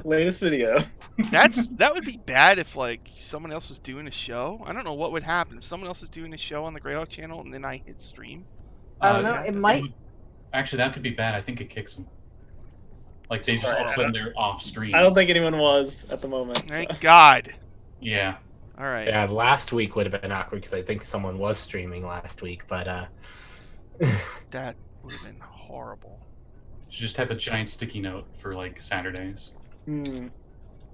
Latest video. That would be bad if like someone else was doing a show. I don't know what would happen if someone else is doing a show on the Greyhawk channel and then I hit stream. I don't What would know. It happen? might. Actually, that could be bad. I think it kicks them. Like It's they just all of a horrible. sudden they're off stream. I don't think anyone was at the moment. So. Thank God. Yeah. All right. Yeah, last week would have been awkward because I think someone was streaming last week, but That would have been horrible. You should just have the giant sticky note for like Saturdays. Hmm.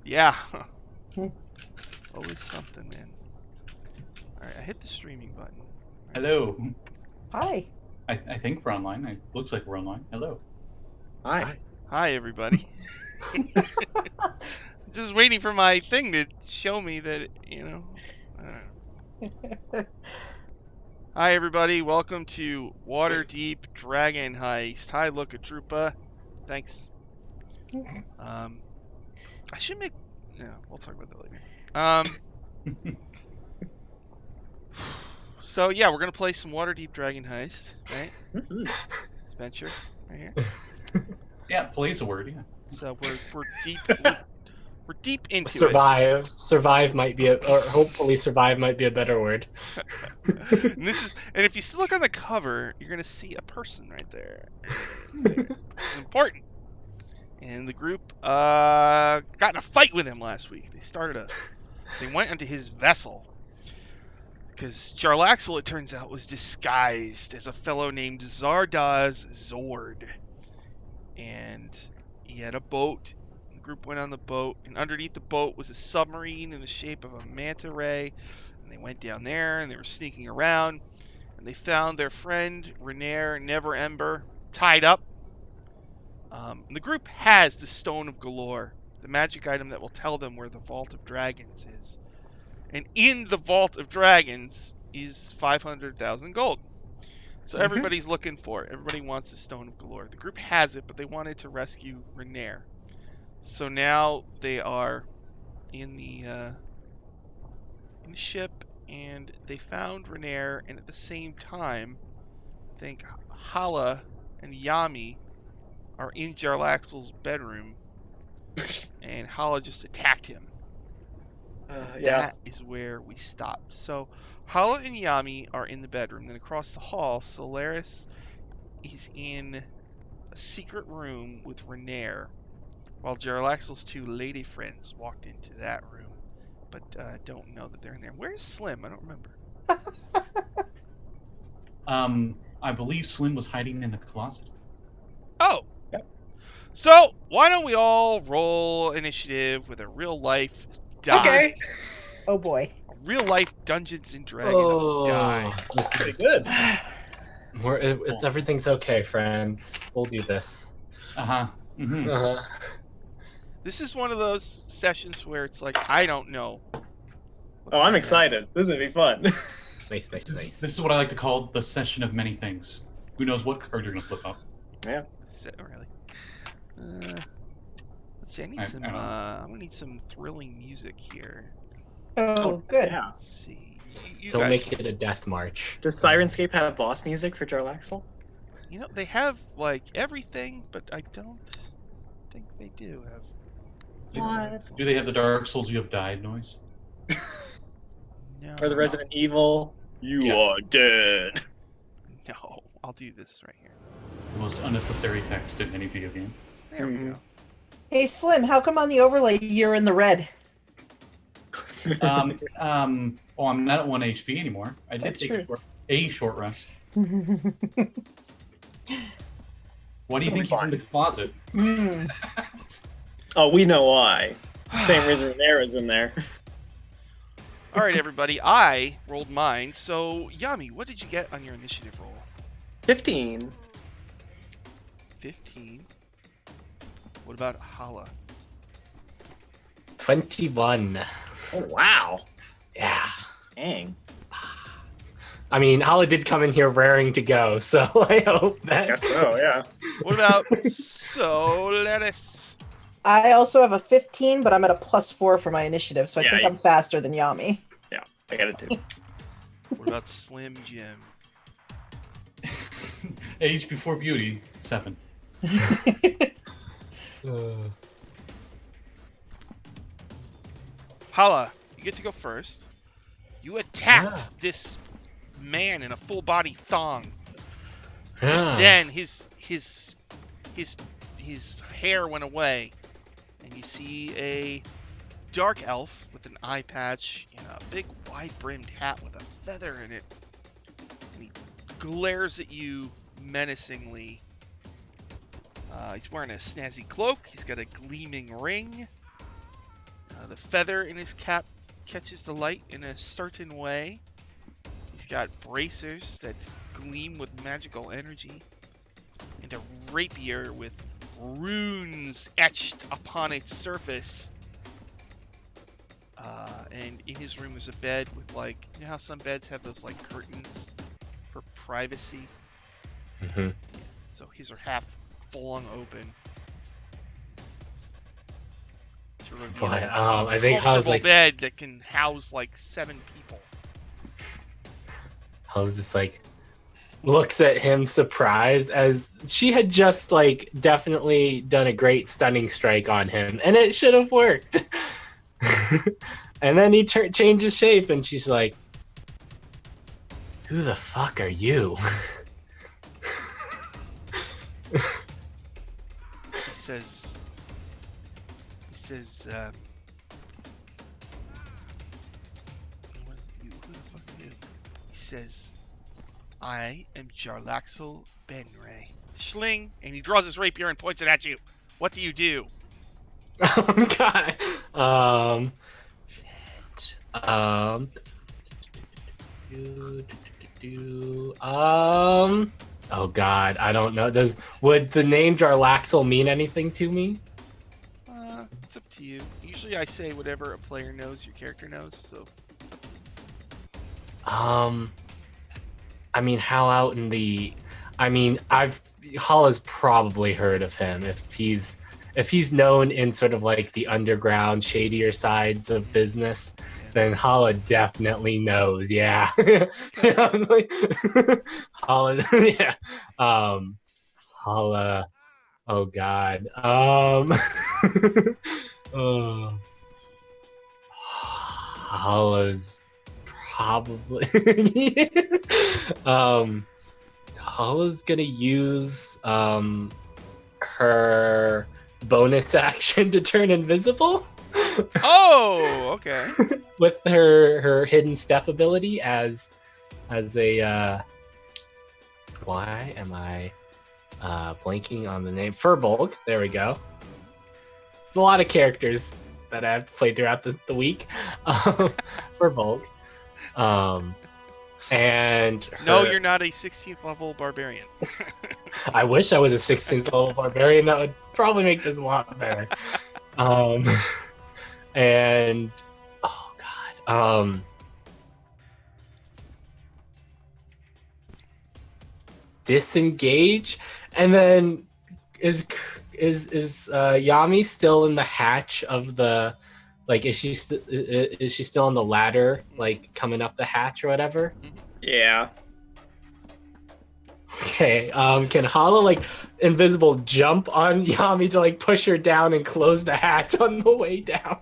Yeah. Always something, man. All right, I hit the streaming button. Hello. Hi. I think we're online. It looks like we're online. Hello. Hi. Hi, everybody. Just waiting for my thing to show me that, you know. I don't know. Hi, everybody. Welcome to Waterdeep Dragon Heist. Hi, Luca Troopa. Thanks. I should make. No, we'll talk about that later. So yeah, we're gonna play some Waterdeep Dragon Heist, right? Mhm. Adventure, right here. Yeah, play's a word. Yeah. So we're deep. We're deep into survive. Survive might be or hopefully survive might be a better word. it. And if you look on the cover, you're gonna see a person right there. It's important. And the group got in a fight with him last week. They went into his vessel because Jarlaxle, it turns out, was disguised as a fellow named Zardaz Zord, and he had a boat. The group went on the boat, and underneath the boat was a submarine in the shape of a manta ray. And they went down there, and they were sneaking around, and they found their friend Renair Neverember tied up. The group has the Stone of Golorr, the magic item that will tell them where the Vault of Dragons is. And in the Vault of Dragons is 500,000 gold. So everybody's looking for it. Everybody wants the Stone of Golorr. The group has it, but they wanted to rescue Renair. So now they are in the ship, and they found Renair, and at the same time, I think Hala and Yami are in Jarlaxle's bedroom, and Hala just attacked him. Yeah. That is where we stopped. So Hala and Yami are in the bedroom. Then across the hall, Solaris is in a secret room with Renair, while Jarlaxle's two lady friends walked into that room, but don't know that they're in there. Where's Slim? I don't remember. I believe Slim was hiding in the closet. Oh. Yep. So why don't we all roll initiative with a real life die? Okay. Oh boy. A real life Dungeons and Dragons die. Pretty good. It's everything's okay, friends. We'll do this. Uh-huh. Mm-hmm. Uh-huh. This is one of those sessions where it's like, I don't know. Oh, I'm excited. This is gonna be fun. Nice. This is what I like to call the session of many things. Who knows what card you're gonna flip up? Yeah. Really? Let's see. I'm gonna need some thrilling music here. Oh, good. Yeah. Let's see. You Still guys, make it a death march. Does Syrinscape have boss music for Jarlaxle? you know, they have like everything, but I don't think they do have. What? Do they have the Dark Souls You Have Died noise? No. Or the Resident Evil? You Yeah. are dead. No, I'll do this right here. The most unnecessary text in any video game. There we go. Hey Slim, how come on the overlay you're in the red? Oh, I'm not at 1 HP anymore. I did That's take true. a short rest. Why do you think he's in the closet? Oh, we know why. Same reason Nara's in there. All right, everybody. I rolled mine. So, Yami, what did you get on your initiative roll? 15. 15. What about Hala? 21. Oh, wow. Yeah. Dang. I mean, Hala did come in here raring to go, so I hope that. Guess so, yeah. What about Solaris? I also have a 15, but I'm at a +4 for my initiative, so I Yeah, think you- I'm faster than Yami. Yeah, I got it too. What about Slim Jim? Age before beauty, 7. Hala, you get to go first. You attacked this man in a full body thong. Yeah. Then his hair went away, and you see a dark elf with an eye patch and a big wide-brimmed hat with a feather in it. And he glares at you menacingly. He's wearing a snazzy cloak. He's got a gleaming ring. The feather in his cap catches the light in a certain way. He's got bracers that gleam with magical energy. And a rapier with runes etched upon its surface. And in his room is a bed with, like, you know how some beds have those, like, curtains for privacy? Mm-hmm. So his are half flung open. To reveal Boy, a I think Hala's comfortable like, bed that can house, like, 7 people. Hala's just like, looks at him surprised, as she had just, like, definitely done a great stunning strike on him, and it should have worked. And then he changes shape, and she's like, "Who the fuck are you?" He says, who the fuck are you? He says, I am Jarlaxle Benray. Schling, and he draws his rapier and points it at you. What do you do? Oh god. Oh god, I don't know. Would the name Jarlaxle mean anything to me? It's up to you. Usually I say whatever a player knows, your character knows, so. I mean, how out in the... I mean, Hala's probably heard of him if he's known in sort of like the underground, shadier sides of business, then Hala definitely knows. Yeah. Hala, yeah. Hala. Oh God. Hala's probably. Hala's gonna use her bonus action to turn invisible. Oh, okay. With her hidden step ability as a why am I blanking on the name? Furbolg. There we go. It's a lot of characters that I've played throughout the week. Furbolg. And No, you're not a 16th level barbarian. I wish I was a 16th level barbarian. That would probably make this a lot better. And oh god, disengage, and then is Yami still in the hatch of the, like, is she still on the ladder, like coming up the hatch or whatever? Yeah. Okay, can Hala, like, invisible jump on Yami to, like, push her down and close the hatch on the way down?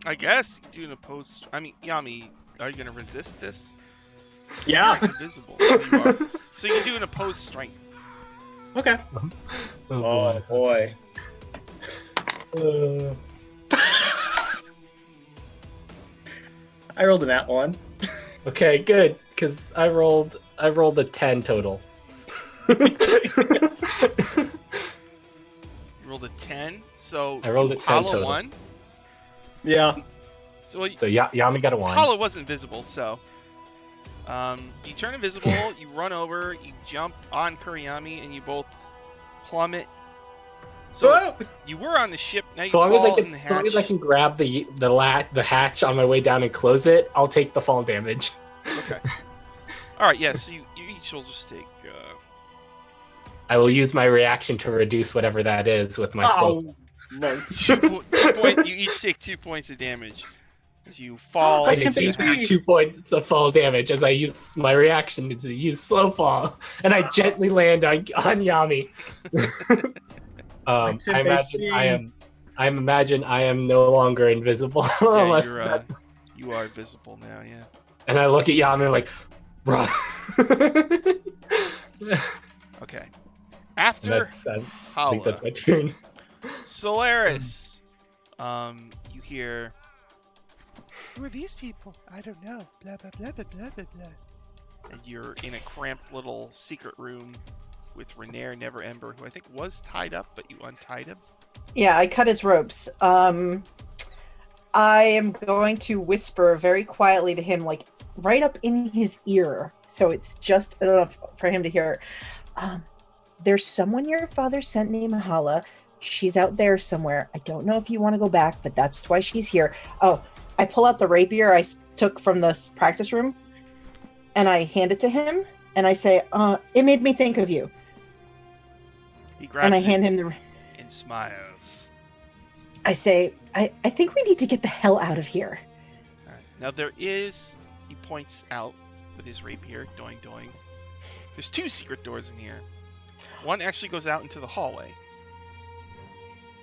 I guess you do an opposed. I mean, Yami, are you gonna resist this? Yeah. You're invisible. You are. So you do an opposed strength. Okay. Oh boy. I rolled a nat 1. Okay, good, because I rolled a 10 total. You rolled a 10, so I rolled a 10 Hala total. won. Yeah. So Yami got a 1. Hala wasn't visible, so you turn invisible, you run over, you jump on Kuriyami, and you both plummet. So you were on the ship, now you So long fall in the hatch. as I can grab the hatch on my way down and close it, I'll take the fall damage. Okay. Alright, yeah, so you each will just take... I will use my reaction to reduce whatever that is with my slow. No. 2 points. You each take 2 points of damage as you fall. I into take the hatch. 2 points of fall damage as I use my reaction to use slow fall, and I gently land on Yami. I imagine I am I imagine I am no longer invisible. Yeah, unless you are visible now. Yeah. And I look at Yami like, run. Okay. After That's, I think that's Hala, my turn. Solaris, you hear. Who are these people? I don't know. Blah blah blah blah blah blah blah. And you're in a cramped little secret room with Renair Neverember, who I think was tied up, but you untied him. Yeah, I cut his ropes. I am going to whisper very quietly to him, like right up in his ear, so it's just enough for him to hear. There's someone your father sent named Hala. She's out there somewhere. I don't know if you want to go back, but that's why she's here. Oh, I pull out the rapier I took from the practice room, and I hand it to him, and I say, it made me think of you. He grabs And I it hand him the... and smiles. I say, I think we need to get the hell out of here. All right. Now there is. He points out with his rapier, doing. There's 2 secret doors in here. One actually goes out into the hallway.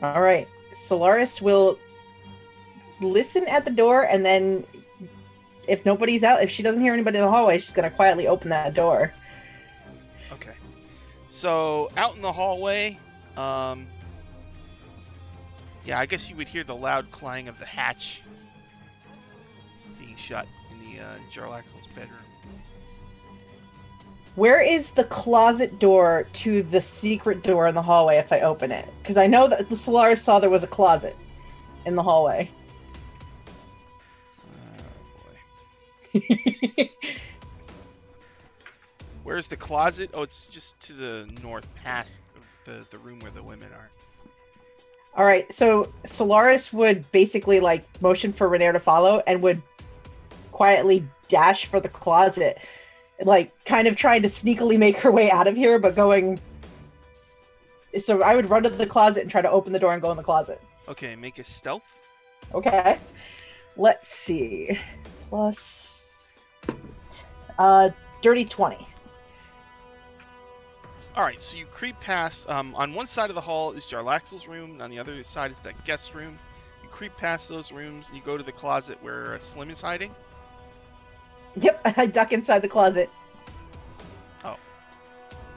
All right. Solaris will listen at the door, and then if nobody's out, if she doesn't hear anybody in the hallway, she's going to quietly open that door. Okay. So out in the hallway, yeah, I guess you would hear the loud clang of the hatch being shut in the Jarlaxle's bedroom. Where is the closet door to the secret door in the hallway if I open it? Because I know that the Solaris saw there was a closet in the hallway. Oh, boy. Where's the closet? Oh, it's just to the north, past the room where the women are. All right, so Solaris would basically like motion for Renair to follow and would quietly dash for the closet, like kind of trying to sneakily make her way out of here, but going. So I would run to the closet and try to open the door and go in the closet. Okay, make a stealth. Okay. Let's see. Plus dirty 20. Alright, so you creep past, on one side of the hall is Jarlaxle's room, and on the other side is that guest room. You creep past those rooms, and you go to the closet where Slim is hiding. Yep, I duck inside the closet. Oh.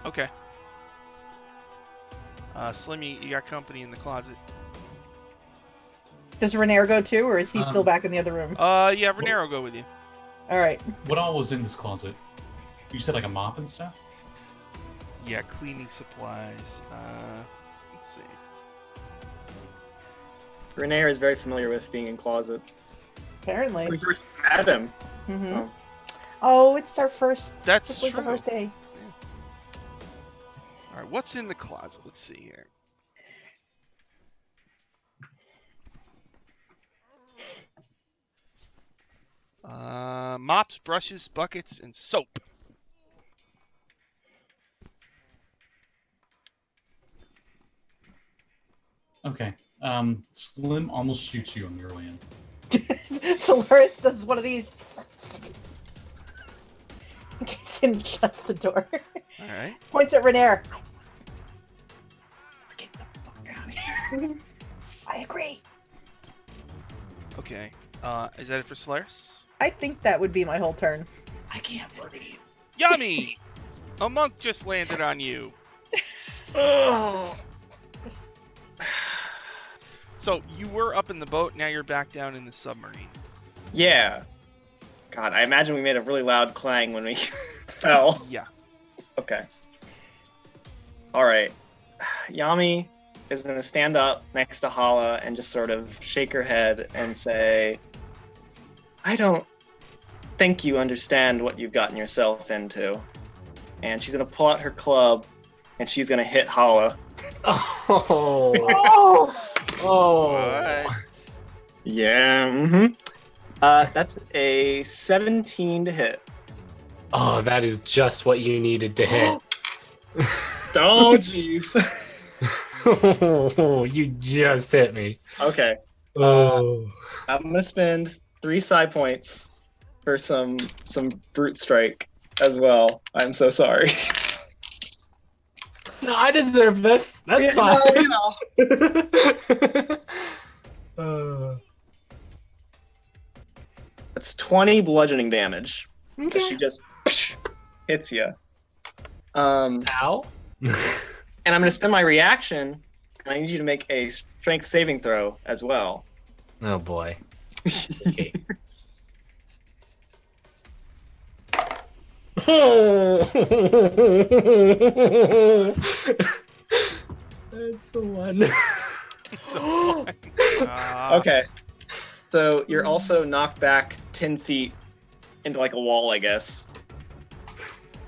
Okay. Slimmy, you got company in the closet. Does Renair go too, or is he still back in the other room? Yeah, Renair will go with you. Alright. What all was in this closet? You said like a mop and stuff? Yeah, cleaning supplies. Let's see. Renair is very familiar with being in closets. Apparently. We first met him. Mm-hmm. Oh. Oh, it's our first. That's this was true. the first day. Alright, what's in the closet? Let's see here. Mops, brushes, buckets, and soap. Okay. Slim almost shoots you on your way in. Solaris does one of these. Gets in and shuts the door. Alright. Points at Renair. Let's get the fuck out of here. I agree. Okay. Is that it for Solaris? I think that would be my whole turn. I can't work it either. Yummy! A monk just landed on you. Oh. So you were up in the boat, now you're back down in the submarine. Yeah. God, I imagine we made a really loud clang when we fell. Yeah. Okay. Alright. Yami is going to stand up next to Hala and just sort of shake her head and say, I don't think you understand what you've gotten yourself into. And she's going to pull out her club and she's going to hit Hala. Oh. Oh! Oh. What? Yeah. Mm-hmm. That's a 17 to hit. Oh, that is just what you needed to hit. Oh, jeez. You just hit me. Okay. Oh. I'm going to spend 3 psi points for some brute strike as well. I'm so sorry. No, I deserve this. That's Yeah, fine. no, That's 20 bludgeoning damage. Okay. She just hits you. Ow. And I'm going to spend my reaction, and I need you to make a strength saving throw as well. Oh boy. Okay. That's a one. Okay. So you're also knocked back 10 feet into like a wall, I guess.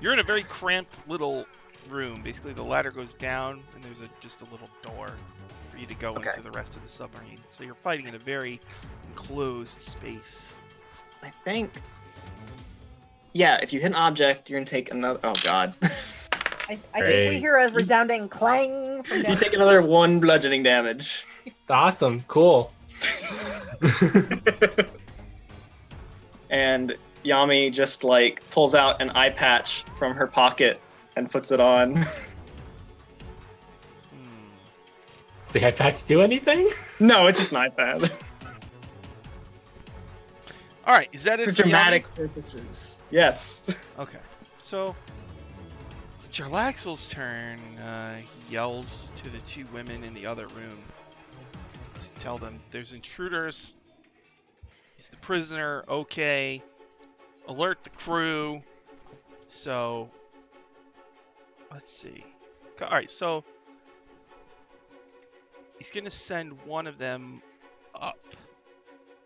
You're in a very cramped little room. Basically, the ladder goes down, and there's just a little door for you to go into the rest of the submarine. So you're fighting in a very enclosed space. I think. Yeah, if you hit an object, you're gonna take another. Oh god. I think we hear a resounding clang from You down. take another 1 bludgeoning damage. It's awesome. Cool. And Yami just like pulls out an eye patch from her pocket and puts it on. Does the eye patch do anything? No, it's just an iPad. All right, is that it For for dramatic purposes. Yes. Yami? Okay, so Jarlaxle's turn. He yells to the 2 women in the other room to tell them there's intruders. He's the prisoner. Okay. Alert the crew. So, let's see. All right, so he's going to send one of them up.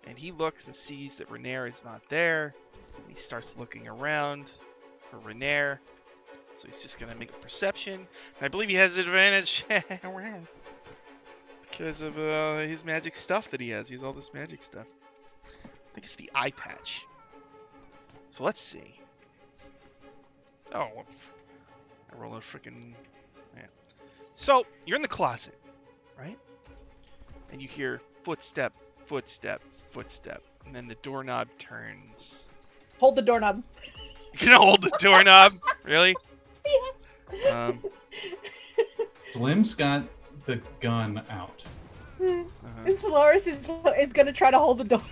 And he looks and sees that Renair is not there. He starts looking around for Renair. So he's just going to make a perception. And I believe he has advantage because of his magic stuff that he has. He has all this magic stuff. I think it's the eye patch. So let's see. Oh, I roll a freaking. Yeah. So you're in the closet, right? And you hear footstep, footstep, footstep, and then the doorknob turns. Hold the doorknob. You can hold the doorknob, really? Yes. Blim's got the gun out. And Solaris is gonna try to hold the door.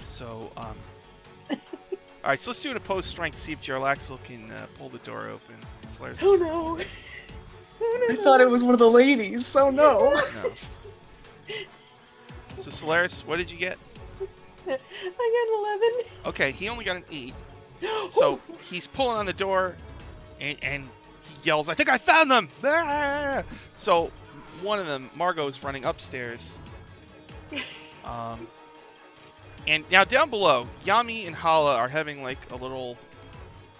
So, all right, so let's do an opposed strength to see if Jarlaxle can pull the door open. Solaris. Oh no. I thought it was one of the ladies. Oh no. No. So Solaris, what did you get? I got 11. Okay, he only got an 8. So he's pulling on the door, and he yells, "I think I found them!" Ah! So one of them, Margot, is running upstairs. And now down below, Yami and Hala are having like a little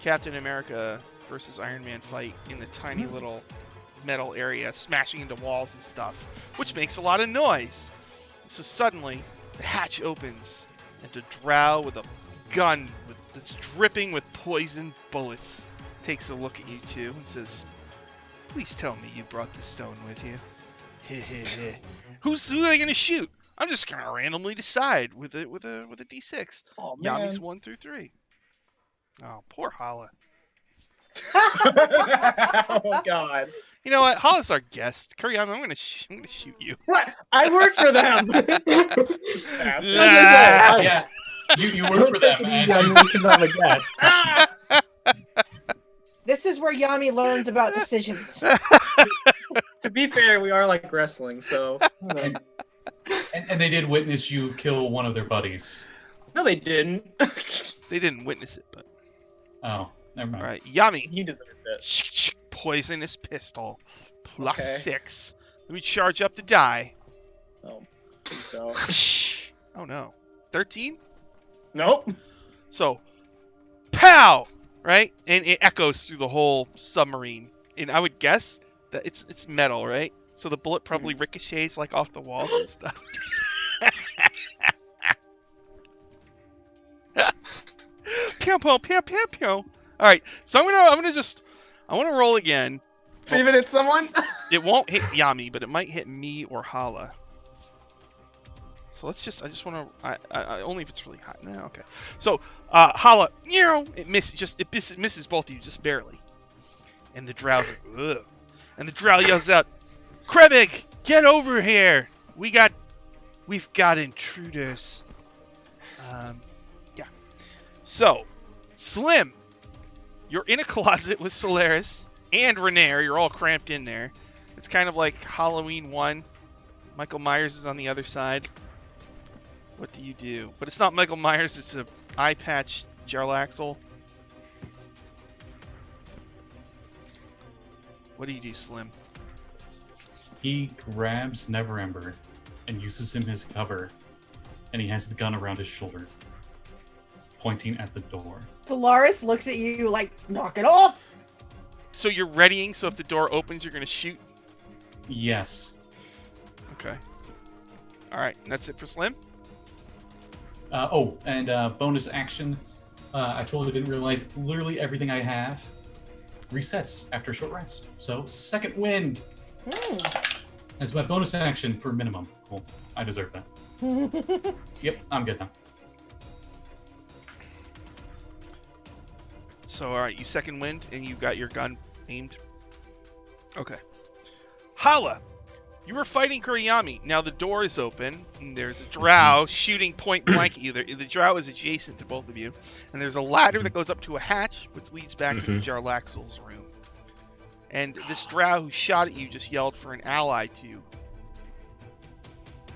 Captain America versus Iron Man fight in the tiny little metal area, smashing into walls and stuff, which makes a lot of noise. So suddenly, the hatch opens, and a drow with a gun that's dripping with poisoned bullets takes a look at you two and says, "Please tell me you brought the stone with you." Who are they gonna shoot? I'm just gonna randomly decide with a D6. Oh man. Yami's 1 through 3. Oh, poor Hala. Oh god. You know what? Hala's our guest. Kuriyama, I'm gonna shoot you. What? I work for them. Yeah, you work for them, man. This is where Yami learns about decisions. To be fair, we are like wrestling, so. And they did witness you kill one of their buddies. No, they didn't. They didn't witness it, but Oh, never mind. all right, Yami. He deserved it. Poisonous pistol, plus Okay. 6. Let me charge up the die. Oh, so. Oh no, 13. Nope. So, pow! Right, and it echoes through the whole submarine. And I would guess that it's metal, right? So the bullet probably ricochets like off the walls and stuff. Pew pew pew pew pew. All right, so I want to roll again. Even hit someone? It won't hit Yami, but it might hit me or Hala. So I just want to, I only if it's really hot. No, okay. So, Hala, it misses both of you just barely. And the drow's like, ugh. And the drow yells out, "Krebig, Get over here! We've got intruders. Yeah. So, Slim, you're in a closet with Solaris and Renair. You're all cramped in there. It's kind of like Halloween 1. Michael Myers is on the other side. What do you do? But it's not Michael Myers, it's a eye patch Jarlaxle. What do you do, Slim? He grabs Neverember and uses him as cover, and he has the gun around his shoulder, pointing at the door. Dolores looks at you like, knock it off! So you're readying, so if the door opens, you're going to shoot? Yes. Okay. Alright, that's it for Slim? Bonus action. I totally didn't realize literally everything I have resets after a short rest. So, second wind. As my bonus action for minimum. Cool. I deserve that. Yep, I'm good now. So, alright, you second wind, and you got your gun aimed. Okay. Hala! You were fighting Kuriyami. Now the door is open, and there's a drow shooting point blank at you. The drow is adjacent to both of you, and there's a ladder that goes up to a hatch, which leads back to the Jarlaxle's room. And this drow who shot at you just yelled for an ally to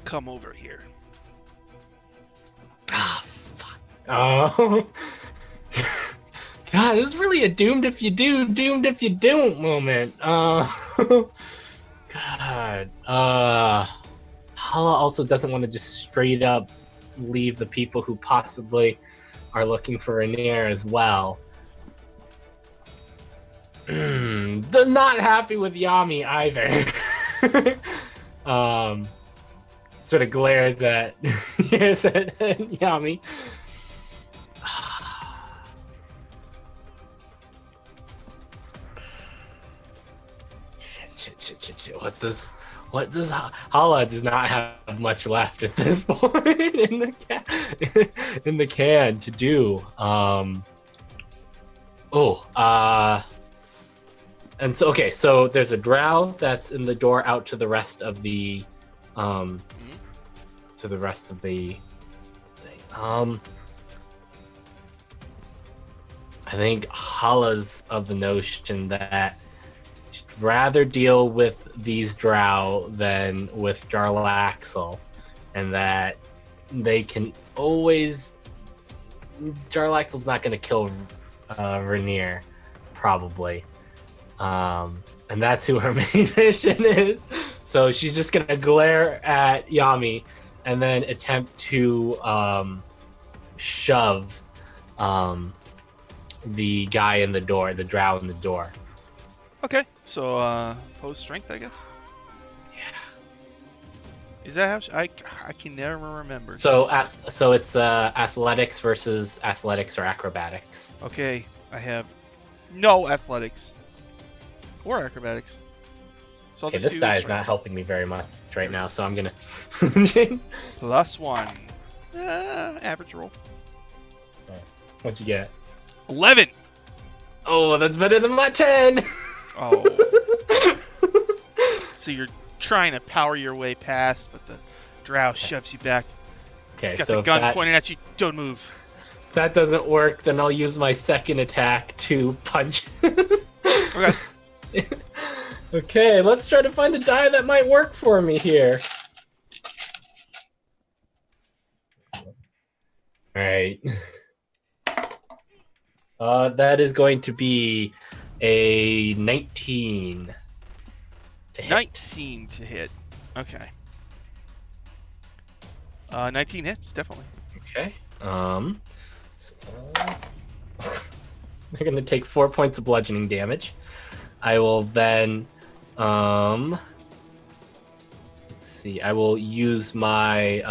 come over here. Ah, fuck. Oh. God, this is really a doomed if you do, doomed if you don't moment. God. Hala also doesn't want to just straight up leave the people who possibly are looking for Rainier as well. They're not happy with Yami either. Sort of glares at Yami. Shit. What does Hala does not have much left at this point in the can to do. And so so there's a drow that's in the door out to the rest of the thing. I think Hala's of the notion that she'd rather deal with these drow than with Jarlaxle, and that they can always. Jarlaxle's not going to kill Rainier, probably. And that's who her main mission is. So she's just going to glare at Yami and then attempt to shove the guy in the door, the drow in the door. Okay, so pose strength, I guess. Yeah. Is that how I can never remember. So it's athletics versus athletics or acrobatics. Okay, I have no athletics or acrobatics. So I'll Okay, just this do die is strength. not helping me very much right now, so I'm gonna. +1. Average roll. What'd you get? 11. Oh, that's better than my 10. Oh. So you're trying to power your way past, but the drow shoves you back. Okay, He's got so the gun if pointed at you. Don't move. that doesn't work, then I'll use my second attack to punch. Okay. Okay, let's try to find a die that might work for me here. All right. That is going to be a 19 to hit. 19 to hit. Okay. 19 hits, definitely. Okay. They're going to take 4 points of bludgeoning damage. I will then, let's see, I will use my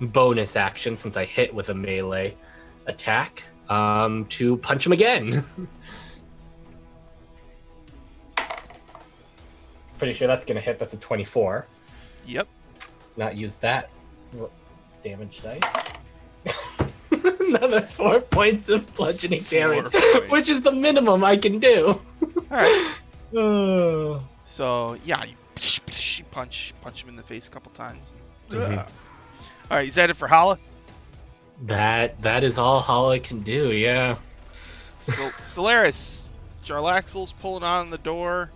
bonus action since I hit with a melee attack to punch him again. Pretty sure that's going to hit. That's a 24. Yep. Not use that damage dice. Another 4 points of bludgeoning damage, 4 points. which is the minimum I can do. All right. So yeah, you punch him in the face a couple times. Mhm. All right, is that it for Hala? That is all Hala can do. Yeah. So, Solaris, Jarlaxle's pulling on the door.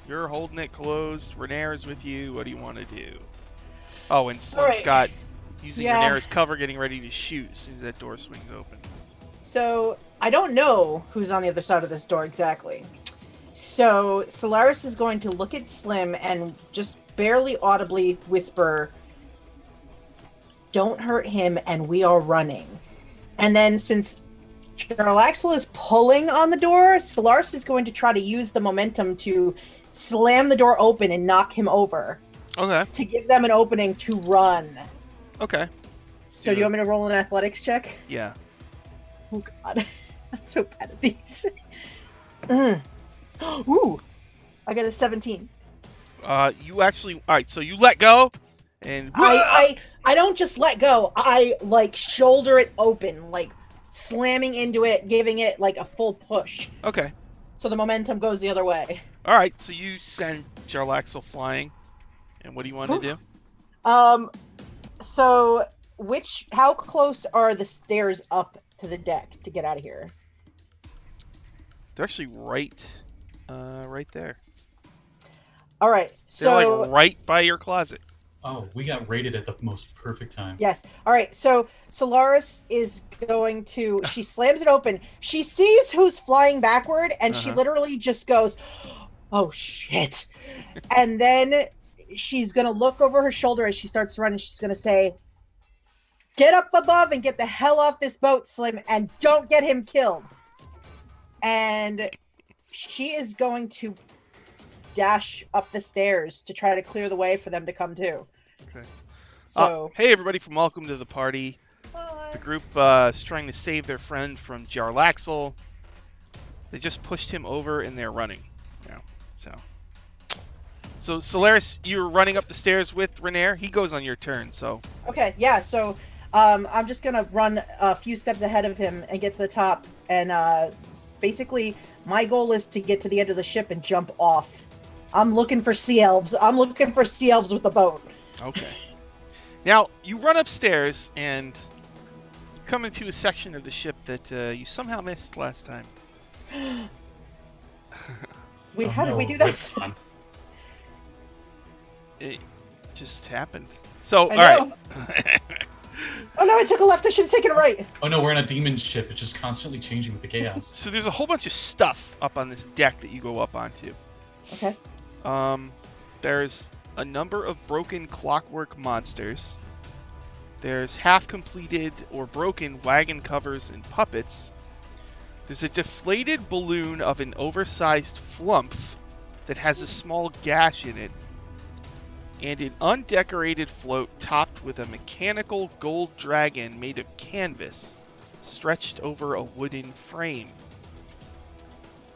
You're holding it closed. Renair is with you. What do you want to do? Oh, and Slim's Alright. got using Yeah. Renair as cover, getting ready to shoot as soon as that door swings open. So I don't know who's on the other side of this door exactly. So Solaris is going to look at Slim and just barely audibly whisper, "Don't hurt him, and we are running." And then since Jarlaxle is pulling on the door, Solaris is going to try to use the momentum to slam the door open and knock him over Okay. to give them an opening to run. Okay. So do you want me to roll an athletics check? Yeah. Oh god, I'm so bad at these. Ooh, I got a 17. You actually. All right. So you let go, and I don't just let go. I like shoulder it open, like slamming into it, giving it like a full push. Okay. So the momentum goes the other way. All right. So you send Jarlaxle flying, and what do you want to do? So how close are the stairs up to the deck to get out of here? They're actually right there. All right. They're So like right by your closet. Oh, we got raided at the most perfect time. yes. All right. So Solaris is going to. She slams it open. She sees who's flying backward, and she literally just goes, "Oh shit!" And then she's gonna look over her shoulder as she starts running. She's gonna say, "Get up above and get the hell off this boat, Slim, and don't get him killed." And she is going to dash up the stairs to try to clear the way for them to come to. Okay. So, Hey, everybody from Welcome to the Party. The group is trying to save their friend from Jarlaxle. They just pushed him over and they're running now. So Solaris, you're running up the stairs with Renair. He goes on your turn, so. okay, yeah, so I'm just gonna run a few steps ahead of him and get to the top, and basically my goal is to get to the end of the ship and jump off. I'm looking for sea elves. I'm looking for sea elves with the boat. Okay. Now, you run upstairs and you come into a section of the ship that you somehow missed last time. Wait, Oh, how did no, we do this? Rift on. It just happened. So, I know. alright. Oh no, I took a left. I should have taken a right. Oh no, we're in a demon ship. It's just constantly changing with the chaos. So there's a whole bunch of stuff up on this deck that you go up onto. Okay. There's a number of broken clockwork monsters. There's half-completed or broken wagon covers and puppets. There's a deflated balloon of an oversized flump that has a small gash in it. And an undecorated float topped with a mechanical gold dragon made of canvas stretched over a wooden frame.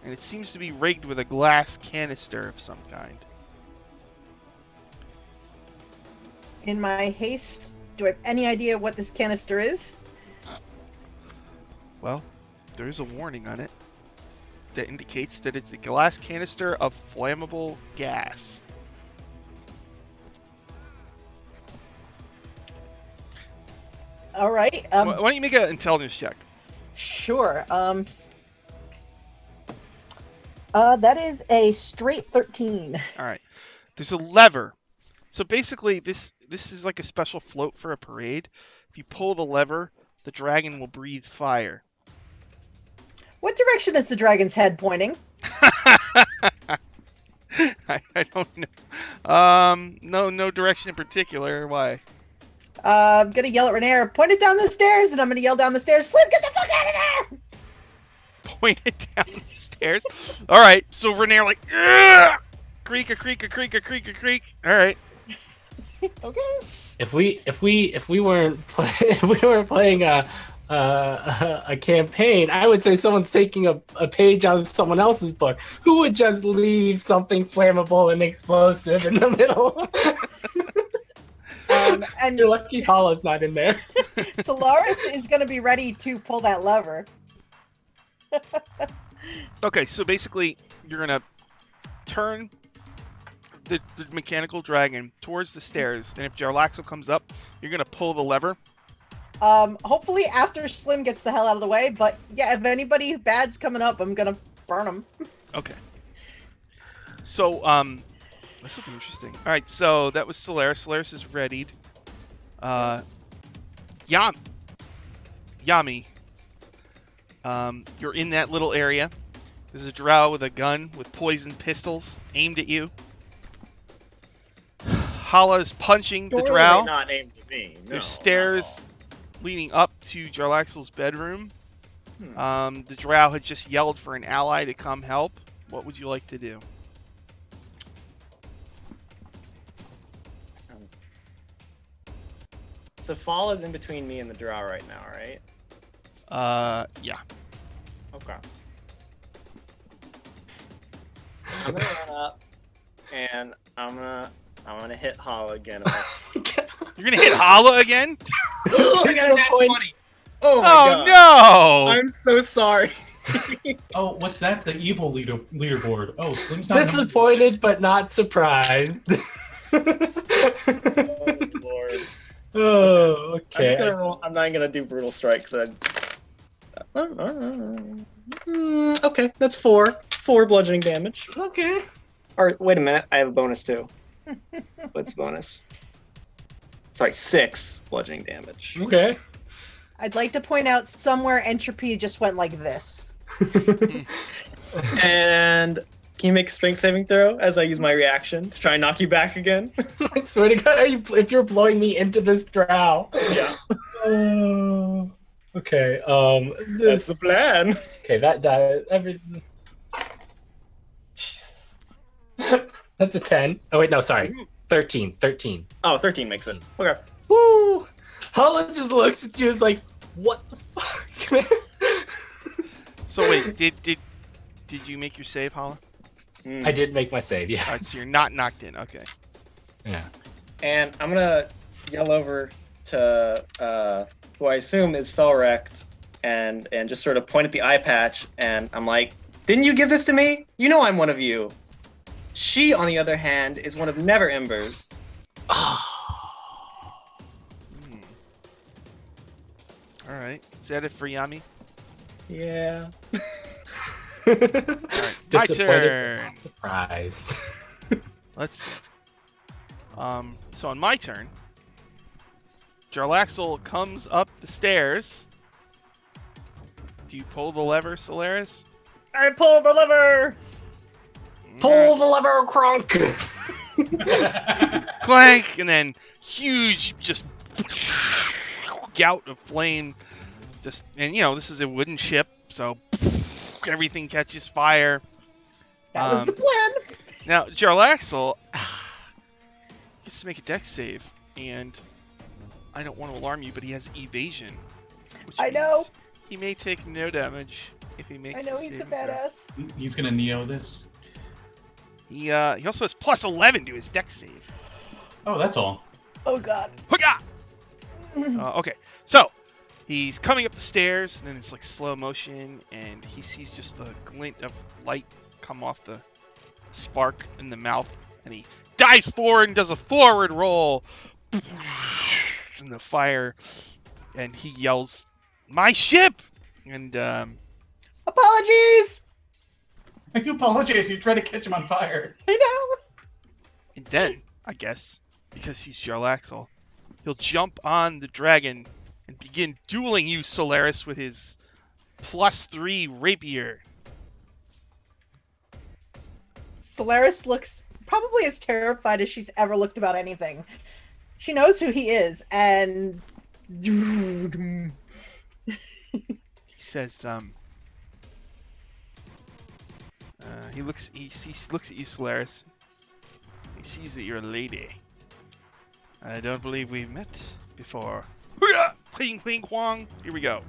And it seems to be rigged with a glass canister of some kind. In my haste, do I have any idea what this canister is? Well, there is a warning on it that indicates that it's a glass canister of flammable gas. All right. Why don't you make an intelligence check? Sure. That is a straight 13. All right. There's a lever. So basically, this is like a special float for a parade. If you pull the lever, the dragon will breathe fire. What direction is the dragon's head pointing? I don't know. No direction in particular. Why? I'm gonna yell at Renair, point it down the stairs, and I'm gonna yell down the stairs, Slim, get the fuck out of there! Point it down the stairs. All right. So Renair like, "Ugh! Creak a creak a creak a creak a creak. All right. Okay. If we weren't playing a campaign, I would say someone's taking a page out of someone else's book. Who would just leave something flammable and explosive in the middle? And You're lucky Hala's not in there. Solaris is gonna be ready to pull that lever. Okay. So basically, you're gonna turn the mechanical dragon towards the stairs. And if Jarlaxle comes up, you're gonna pull the lever. Hopefully after Slim gets the hell out of the way, but yeah, if anybody bad's coming up, I'm gonna burn them. Okay. So, this will be interesting. All right, so that was Solaris. Solaris is readied. Yami. You're in that little area. There's a drow with a gun with poison pistols aimed at you. Hala is punching the Surely drow. not aimed at me. No, There's stairs leading up to Jarlaxle's bedroom. The drow had just yelled for an ally to come help. What would you like to do? So Fall is in between me and the drow right now, right? Yeah. Okay. I'm gonna run up, and I'm gonna hit Hala again. You're gonna hit Hala again? I got a nat 20. Oh my Oh god. no! I'm so sorry. Oh, what's that? The evil leaderboard. Oh, Slim's not. Disappointed but not surprised. Oh lord. Oh, okay. I'm just gonna roll. I'm not gonna do brutal strikes. Okay, that's 4 bludgeoning damage. Okay. Or wait a minute, I have a bonus too. What's bonus? Sorry, 6 bludgeoning damage. Okay. I'd like to point out somewhere entropy just went like this. And can you make a strength saving throw as I use my reaction to try and knock you back again? I swear to God, if you're blowing me into this drow. Yeah. Okay. That's the plan. Okay, that died. Everything. Jesus. That's a 10. Oh wait, no, sorry. 13. 13. Oh, 13 makes it. Okay. Woo! Holland just looks at you as like, what the fuck, man? So wait, did you make your save, Hala? I did make my save, yeah. Alright, so you're not knocked in, okay. Yeah. And I'm gonna yell over to who I assume is Felrect and just sort of point at the eye patch, and I'm like, didn't you give this to me? You know I'm one of you. She, on the other hand, is one of Never Embers. Alright, is that it for Yami? Yeah. Alright, my Disappointed but turn! not surprised. Let's see. So on my turn, Jarlaxle comes up the stairs. Do you pull the lever, Solaris? I pulled the lever! Pull the lever, Kronk! Clank! And then huge, just gout of flame. Just, and you know, this is a wooden ship, so everything catches fire. That was the plan. Now, Jarlaxle gets to make a dex save, and I don't want to alarm you, but he has evasion. Which I know. means he may take no damage if he makes I know he's a saving throw. badass. He's gonna Neo this. He also has plus 11 to his dex save. Oh, that's all. Oh god. Hooga! Okay, so he's coming up the stairs, and then it's like slow motion, and he sees just the glint of light come off the spark in the mouth, and he dives forward and does a forward roll in the fire, and he yells, "My ship!" And Apologies! You apologize. You're trying to catch him on fire. I know. and then, I guess, because he's Jarlaxle, he'll jump on the dragon and begin dueling you, Solaris, with his +3 rapier. Solaris looks probably as terrified as she's ever looked about anything. She knows who he is, and He says, he looks at you, Solaris. He sees that you're a lady. I don't believe we've met before. Pling, pling, quang. Here we go.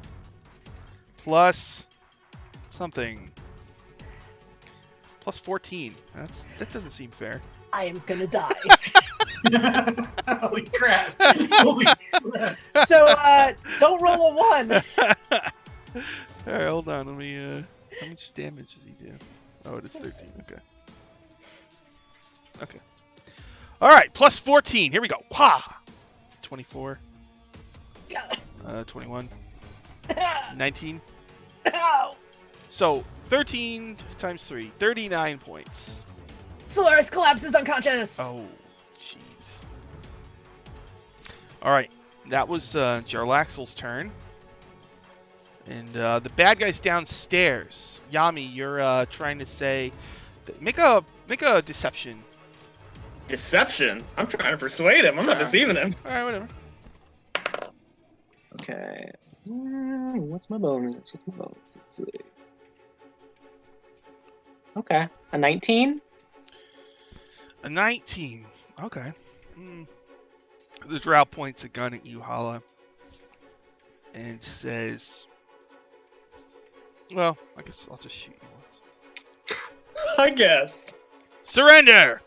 Plus something. Plus 14. That doesn't seem fair. I am gonna die. Holy crap! Holy crap! So, don't roll a 1. Alright, hold on. Let me, how much damage does he do? Oh, it is 13. Okay. Okay. All right, plus 14. Here we go. Wah! 24. 21. 19. Ow! So 13 times 3, 39 points. Solaris collapses unconscious. Oh, jeez. All right, that was Jarlaxle's turn. And the bad guy's downstairs. Yami, you're trying to say, make a deception. Deception? I'm trying to persuade him. I'm not deceiving him. All right, whatever. Okay. What's my bonus? Let's see. Okay. A 19? A 19. Okay. The drow points a gun at you, Hala, and says, well, I guess I'll just shoot you once. I guess. Surrender!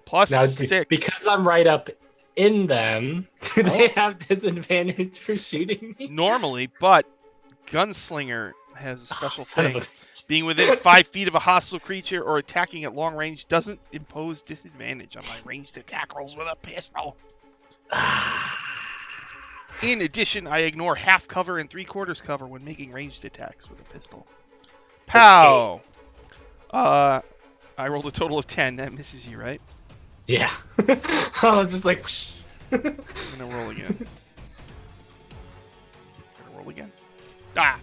Plus Now, 6. because I'm right up in them, do they have disadvantage for shooting me? Normally, but Gunslinger has a special Son of thing. a- Being within 5 feet of a hostile creature or attacking at long range doesn't impose disadvantage on my ranged attack rolls with a pistol. In addition, I ignore half cover and 3/4 cover when making ranged attacks with a pistol. Pow! I rolled a total of 10. That misses you, right? Yeah. I was just like, whoosh. I'm gonna roll again. Ah!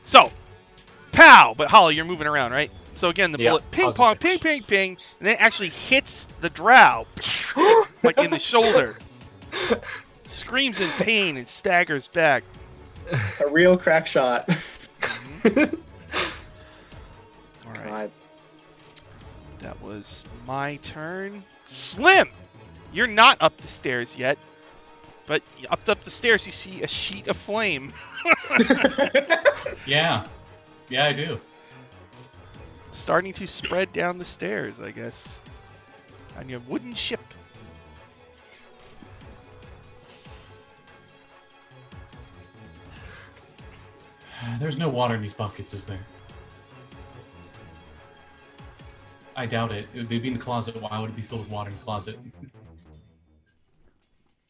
So, pow! But Holly, you're moving around, right? So again, the Yeah, bullet I ping was pong, just like, ping, ping, ping, and then it actually hits the drow, like in the shoulder. Screams in pain and staggers back. A real crack shot. All right, God. that was my turn. Slim, you're not up the stairs yet, but up the stairs you see a sheet of flame. Yeah, I do. Starting to spread down the stairs, I guess. On your wooden ship. There's no water in these buckets, is there? I doubt it. They'd be in the closet. Why would it be filled with water in the closet?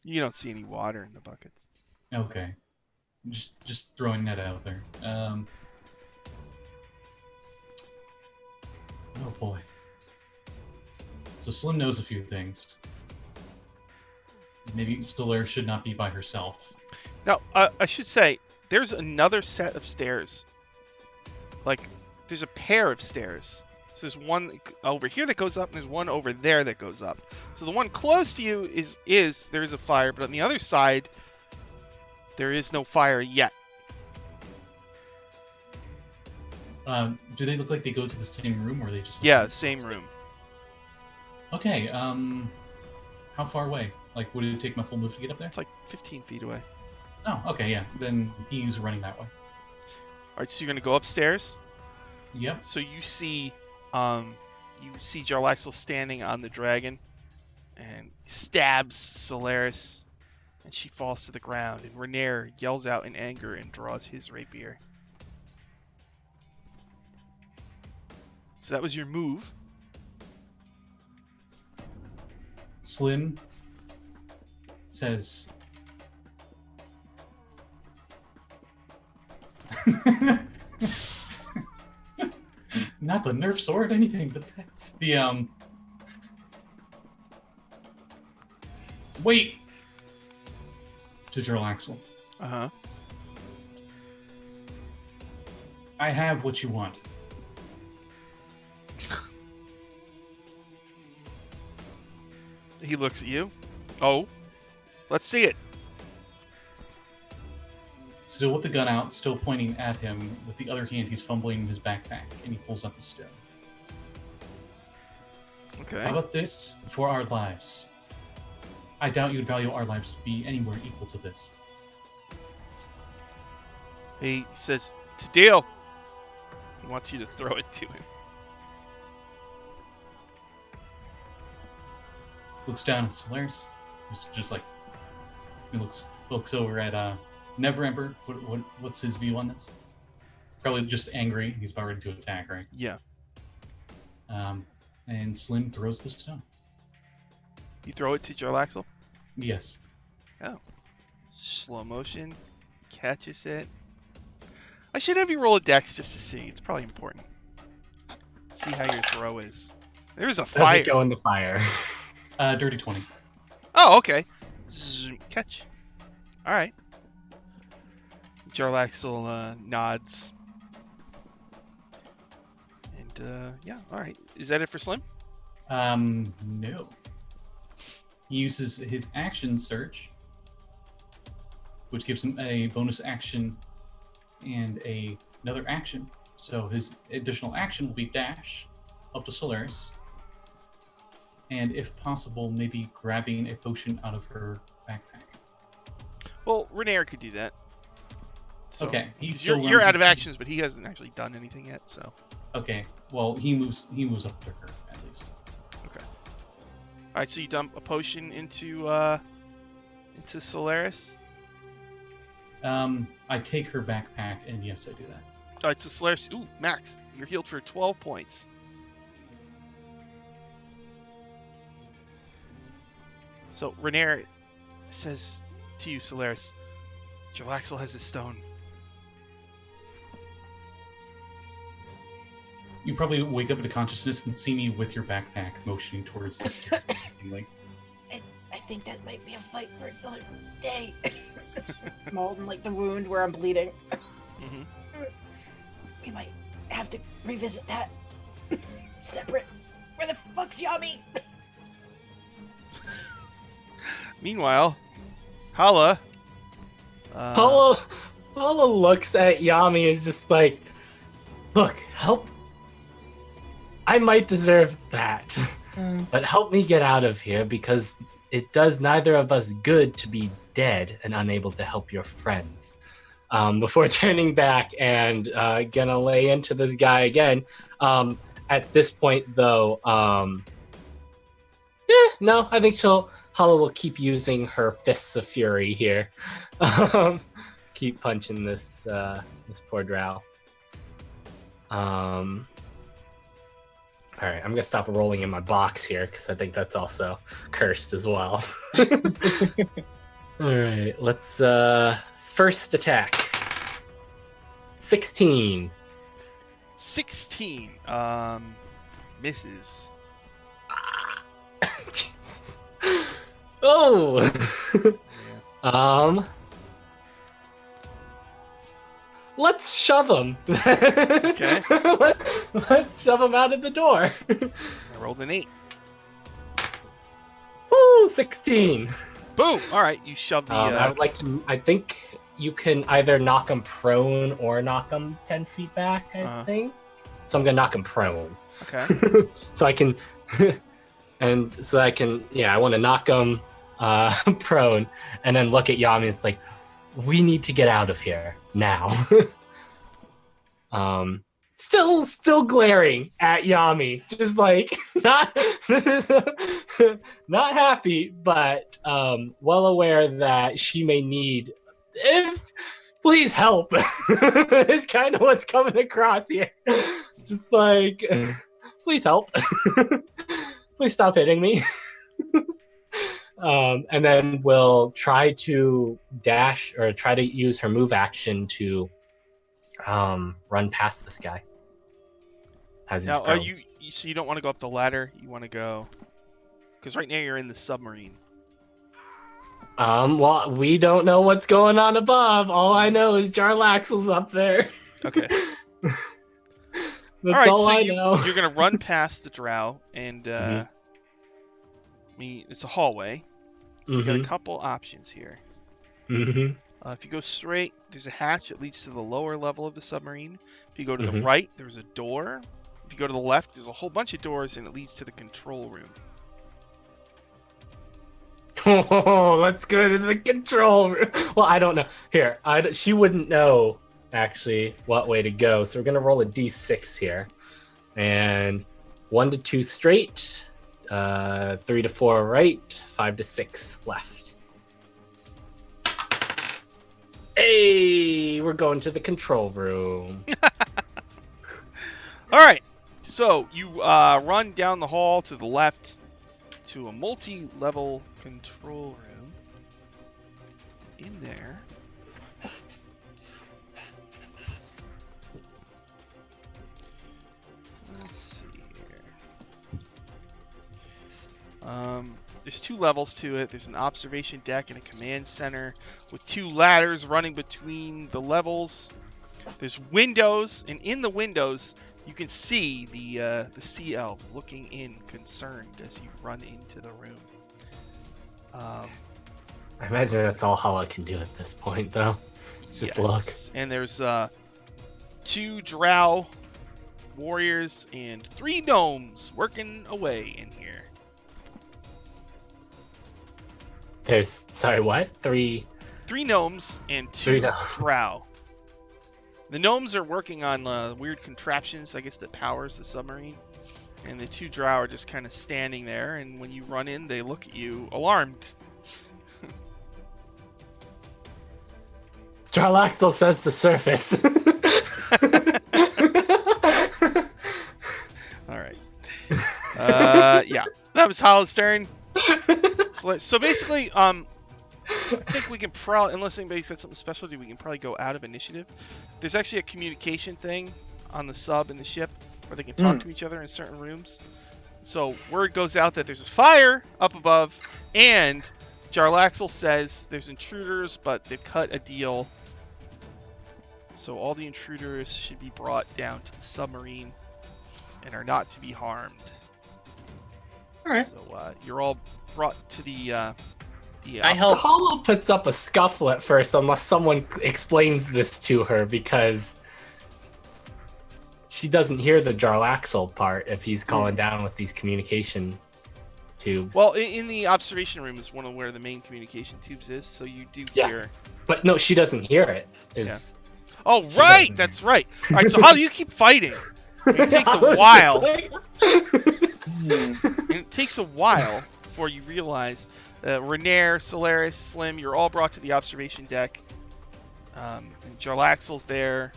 You don't see any water in the buckets. Okay. Just throwing that out there. Oh boy. So Slim knows a few things. Maybe Stellaire should not be by herself. Now, I should say, there's another set of stairs. Like, there's a pair of stairs. So there's one over here that goes up, and there's one over there that goes up. So the one close to you is there is a fire, but on the other side, there is no fire yet. Do they look like they go to the same room, or are they just... Yeah, same room. Okay, how far away? Like, would it take my full move to get up there? It's like 15 feet away. Oh, okay, yeah. Then he's running that way. All right, so you're gonna go upstairs. Yep. So you see Jarlaxle standing on the dragon, and stabs Solaris, and she falls to the ground. And Renair yells out in anger and draws his rapier. So that was your move. Slim says... Not the Nerf sword, anything, but the wait! To Jarlaxle. Uh-huh. I have what you want. He looks at you. Oh. Let's see it. Still with the gun out, still pointing at him. With the other hand, he's fumbling in his backpack, and he pulls out the stone. Okay. How about this for our lives? I doubt you'd value our lives to be anywhere equal to this. He says, it's a deal. He wants you to throw it to him. Looks down at Solaris. Just like he looks over at Never Emperor. What's his view on this? Probably just angry. He's about ready to attack, right? Yeah. And Slim throws the stone. You throw it to Jarlaxle. Yes. Slow motion. Catches it. I should have you roll a dex just to see. It's probably important. See how your throw is. There's a Does fire. it go in the fire? Dirty 20. Oh, okay. Zoom, catch. All right. Jarlaxle nods. And yeah, all right. Is that it for Slim? No. He uses his action search, which gives him a bonus action and another action. So his additional action will be dash up to Solaris. And if possible, maybe grabbing a potion out of her backpack. Well, Renair could do that. So, Okay, he's 'cause still you're out of ranging. actions, but he hasn't actually done anything yet. So Okay, well he moves up to her at least. okay. All right, so you dump a potion into Solaris. I take her backpack, and yes, I do that. All right, so Solaris. Ooh, Max, you're healed for 12 points. So Renair says to you, Solaris, Jarlaxle has his stone. You probably wake up into consciousness and see me with your backpack motioning towards the stairs. Like, I think that might be a fight for another day. I'm holding like the wound where I'm bleeding. Mhm. We might have to revisit that separate. Where the fuck's Yami? Meanwhile, Hala. Hala looks at Yami as just like, look, help. I might deserve that, but help me get out of here because it does neither of us good to be dead and unable to help your friends. Before turning back and gonna lay into this guy again. At this point, though, no, I think Hala will keep using her fists of fury here. Keep punching this poor drow. All right, I'm gonna stop rolling in my box here because I think that's also cursed as well. All right, let's first attack. 16. 16. Misses. Jesus. Oh. Yeah. Let's shove him. Okay. Let's shove him out of the door. I rolled an 8. Ooh, 16. Boom! All right, you shove the. I would like to. I think you can either knock him prone or knock him 10 feet back. I think. So I'm gonna knock him prone. Okay. So I can, Yeah, I want to knock him prone, and then look at Yami. And it's like, we need to get out of here now. Still glaring at Yami, just like not happy, but well aware that she may need. Please help. It's kind of what's coming across here. Just like, please help. Please stop hitting me. And then we'll try to dash or try to use her move action to run past this guy. As Now, he's are prone. so you don't want to go up the ladder? You want to go because right now you're in the submarine. Well, we don't know what's going on above. All I know is Jarlaxle's up there. Okay. That's all right, all so I know. you're gonna run past the drow, and Mhm. it's a hallway. So you got a Mhm. couple options here. Mm-hmm. If you go straight, there's a hatch that leads to the lower level of the submarine. If you go to the Mhm. right, there's a door. If you go to the left, there's a whole bunch of doors, and it leads to the control room. Oh, let's go to the control room. Well, I don't know. Here, she wouldn't know actually what way to go, so we're gonna roll a d6 here, and 1 to 2 straight, 3 to 4 right, 5 to 6 left. Hey, we're going to the control room. All right. So you run down the hall to the left to a multi-level control room. In there, let's see here. There's 2 levels to it. There's an observation deck and a command center with 2 ladders running between the levels. There's windows, and in the windows you can see the sea elves looking in, concerned as you run into the room. I imagine that's all Hala can do at this point, though. It's just look. And there's 2 drow warriors and 3 gnomes working away in here. There's, sorry, what? 3 gnomes and 2 drow. The gnomes are working on weird contraptions, I guess, that powers the submarine. And the 2 drow are just kind of standing there, and when you run in, they look at you alarmed. Jarlaxle says to surface. Alright. Yeah. That was Hala's turn. So basically, I think we can probably, unless anybody said something special, we can probably go out of initiative. There's actually a communication thing on the sub and the ship where they can talk to each other in certain rooms. So word goes out that there's a fire up above, and Jarlaxle says there's intruders, but they've cut a deal. So all the intruders should be brought down to the submarine and are not to be harmed. All right. So you're all brought to the I help. Hala puts up a scuffle at first unless someone explains this to her, because she doesn't hear the Jarlaxle part if he's calling down with these communication tubes. Well, in the observation room is one of where the main communication tubes is, so you do hear. But no, she doesn't hear it. Oh, right! That's right. All right, so how do you keep fighting? It takes a while. And it takes a while before you realize Renair, Solaris, Slim, you're all brought to the observation deck. And Jarlaxle's there.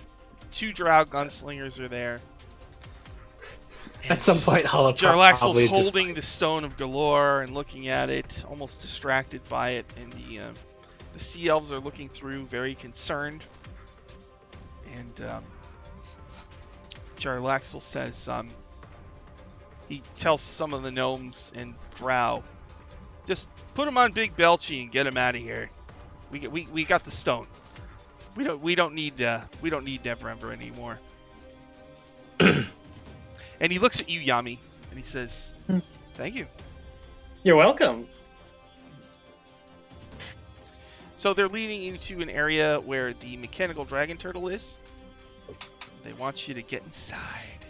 2 drow gunslingers are there. At some point, Hala Jarlaxle's holding the stone of Golorr and looking at it, almost distracted by it, and the sea elves are looking through, very concerned. And Jarlaxle says, he tells some of the gnomes and drow, just put them on Big Belchy and get them out of here. We got the stone. We don't need Neverember anymore. And he looks at you, Yami, and he says, "Thank you." You're welcome. So they're leading you to an area where the mechanical dragon turtle is. They want you to get inside.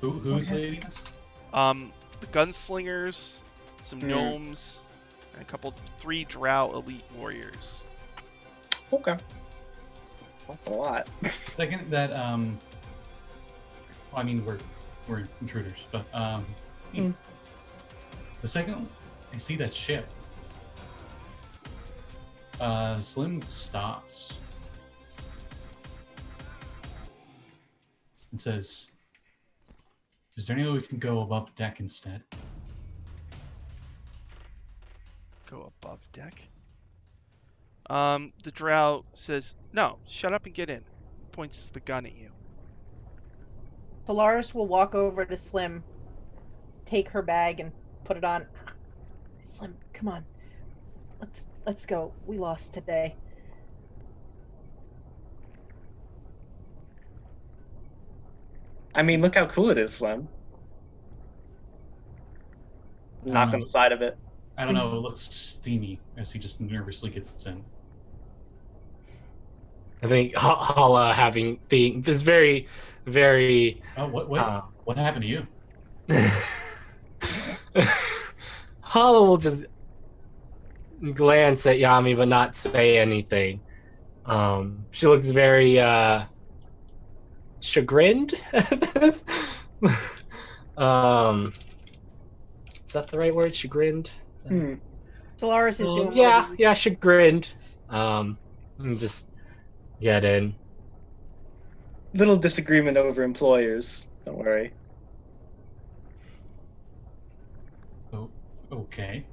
Who's leading us? The gunslingers, some gnomes, and 3 drow elite warriors. Okay. That's a lot. Second that I mean we're intruders, but the second I see that ship, Slim stops and says, "Is there any way we can go above deck instead?" Go above deck? The drow says, "No, shut up and get in." Points the gun at you. Solaris will walk over to Slim, take her bag and put it on. Slim, come on. Let's go. We lost today. I mean, look how cool it is, Slim. Knock on the side of it. I don't know, it looks steamy as he just nervously gets in. I think Hala being this very, very. Oh, what happened to you? Hala will just glance at Yami but not say anything. She looks very chagrined at this. Is that the right word? Chagrined? Solaris is doing yeah, chagrined. Just get in. little disagreement over employers. Don't worry. Oh, okay.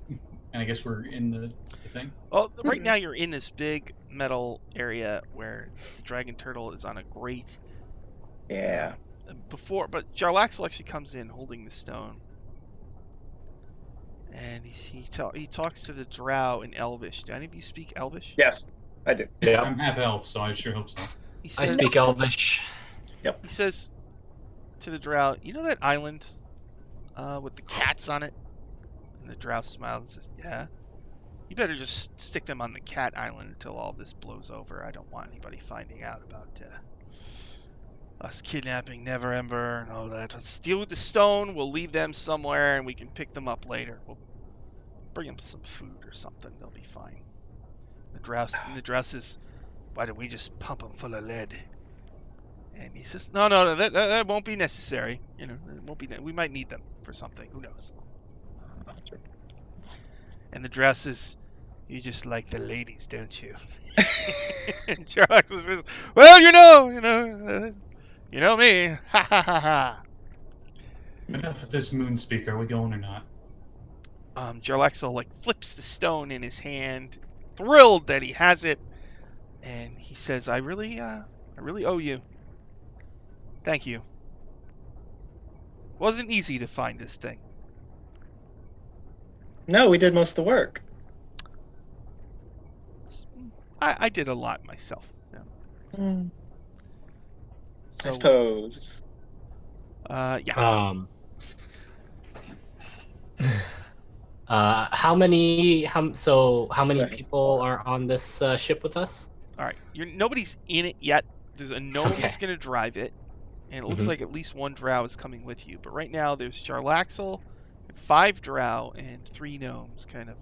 And I guess we're in the thing. Oh, right now you're in this big metal area where the dragon turtle is on a grate. Yeah. But Jarlaxle actually comes in holding the stone, and he talks to the drow in Elvish. Do any of you speak Elvish? Yes, I do. Yeah. I'm half elf, so I sure hope so. He I says, speak Elvish. He says to the drow, "You know that island with the cats on it?" And the drow smiles and says, "Yeah. You better just stick them on the cat island until all this blows over. I don't want anybody finding out about us kidnapping Neverember and all that. Let's deal with the stone. We'll leave them somewhere, and we can pick them up later. We'll bring them some food or something. They'll be fine." The drow says, "Why don't we just pump them full of lead?" And he says, "No, that won't be necessary. You know, it won't be. We might need them for something. Who knows?" And the drow says, "You just like the ladies, don't you?" And Jarlaxle says, "Well, you know me. Ha ha ha ha." Enough of this moon speak. Are we going or not? Jarlaxle flips the stone in his hand, thrilled that he has it, and he says, I really owe you. Thank you. Wasn't easy to find this thing." No, we did most of the work. I did a lot myself. Yeah. I So, suppose. yeah. How many Sorry. people are on this ship with us? All right. Nobody's in it yet. There's a gnome Okay. that's going to drive it, and it looks Mhm. like at least one drow is coming with you. But right now, there's Jarlaxle, 5 drow, and 3 gnomes kind of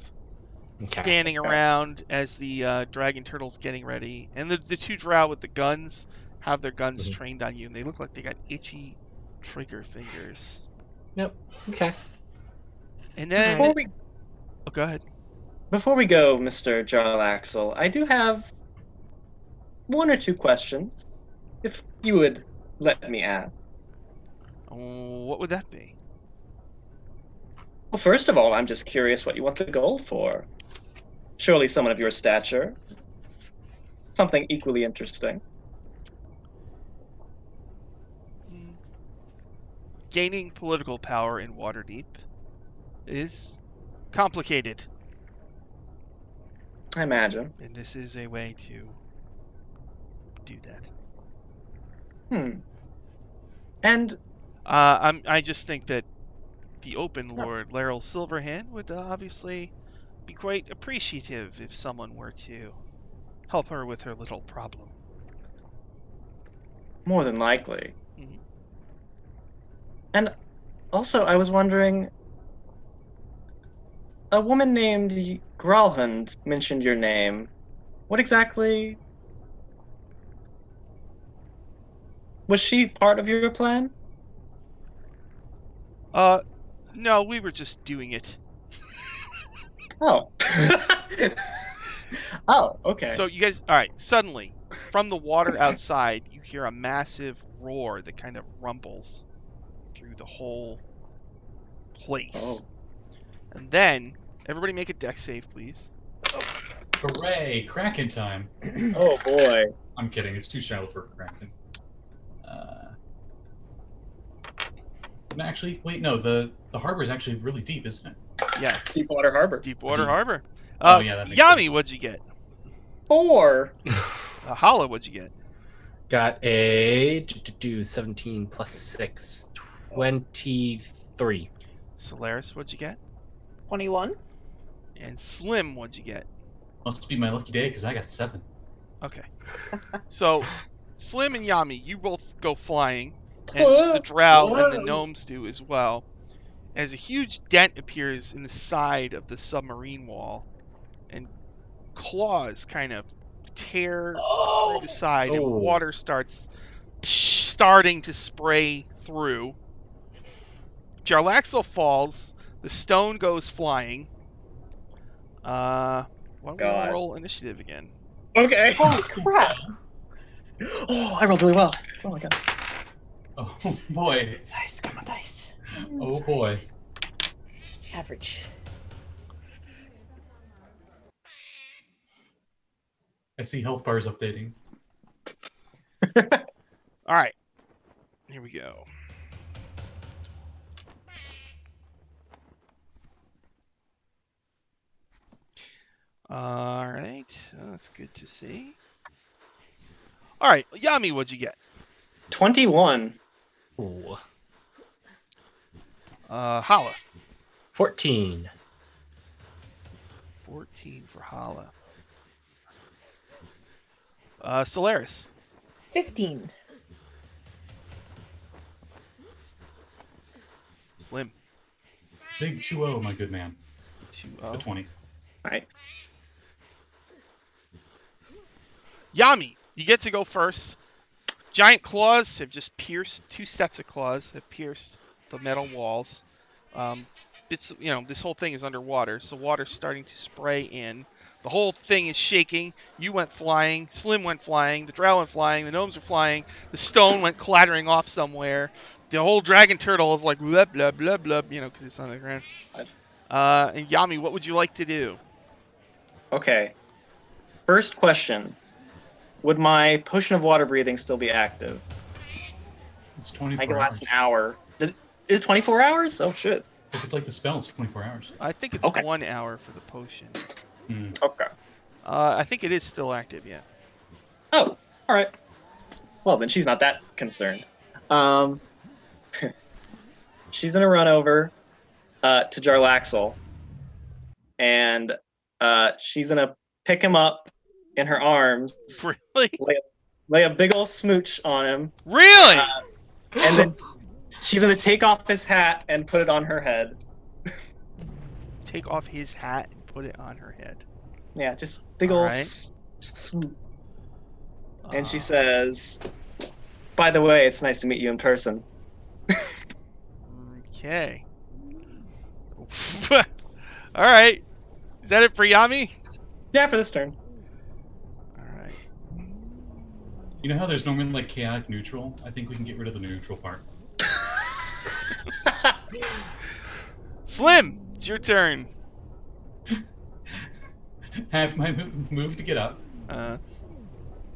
Okay. standing around as the dragon turtle's getting ready. And the 2 drow with the guns have their guns Mhm. trained on you, and they look like they got itchy trigger fingers. Yep. Okay. And then... Oh, go ahead. Before we go, Mr. Jarlaxle, I do have 1 or 2 questions, if you would let me ask. What would that be? Well, first of all, I'm just curious what you want the gold for. Surely someone of your stature. Something equally interesting. Gaining political power in Waterdeep is complicated, I imagine. and this is a way to do that. And I just think that the Open Lord, Laryl Silverhand, would obviously be quite appreciative if someone were to help her with her little problem. more than likely. Mhm. And also, I was wondering, a woman named Gralhund mentioned your name. What exactly... Was she part of your plan? No, we were just doing it. Oh. Oh, okay. So you guys, all right, suddenly, from the water outside, you hear a massive roar that kind of rumbles through the whole place. Oh. And then, everybody make a dex save, please. Hooray! Kraken time. Oh boy. I'm kidding. It's too shallow for Kraken. Actually, wait, no. The harbor is actually really deep, isn't it? Yeah, Deepwater Harbor. Deepwater Harbor. Oh, yeah, that makes Yami, sense. what'd you get? 4. Hala, what'd you get? Got a 17 plus 6, 23. Solaris, what'd you get? 21. And Slim, what'd you get? Must be my lucky day because I got 7. Okay. So, Slim and Yami, you both go flying, and the drow and the gnomes do as well, as a huge dent appears in the side of the submarine wall, and claws kind of tear through the side, and water starting to spray through. Jarlaxle falls, the stone goes flying. Why don't we roll initiative again? Okay. Holy crap. Oh, I rolled really well. Oh my god. Oh boy. Dice, come on, dice. Oh boy. Average. I see health bars updating. All right. Here we go. All right. That's good to see. All right. Yami, what'd you get? 21. Ooh. Hala. 14. 14 for Hala. Solaris. 15. Slim. Big 2-0, my good man. 2-0. A 20. Nice. Yami, you get to go first. Giant claws have just pierced. 2 sets of claws have pierced the metal walls. This whole thing is underwater, so water's starting to spray in. The whole thing is shaking. You went flying. Slim went flying. The drow went flying. The gnomes are flying. The stone went clattering off somewhere. The whole dragon turtle is like blah blah blah blah, because it's on the ground. And Yami, what would you like to do? Okay. First question. Would my potion of water breathing still be active? It's I 24 can hours. last an hour. Is it 24 hours? Oh, shit. If it's like the spell, it's 24 hours. I think it's Okay. 1 hour for the potion. Hmm. Okay. I think it is still active, yeah. Oh, all right. Well, then she's not that concerned. She's gonna run over to Jarlaxle, and she's gonna pick him up in her arms, Really? lay a big ol' smooch on him, Really? and then she's gonna take off his hat and put it on her head. Take off his hat and put it on her head. Yeah, just big All ol' right. swoop. And she says, "By the way, it's nice to meet you in person." Okay. All right. Is that it for Yami? Yeah, for this turn. All right. You know how there's normally like chaotic neutral? I think we can get rid of the neutral part. Slim, it's your turn. Have my move to get up.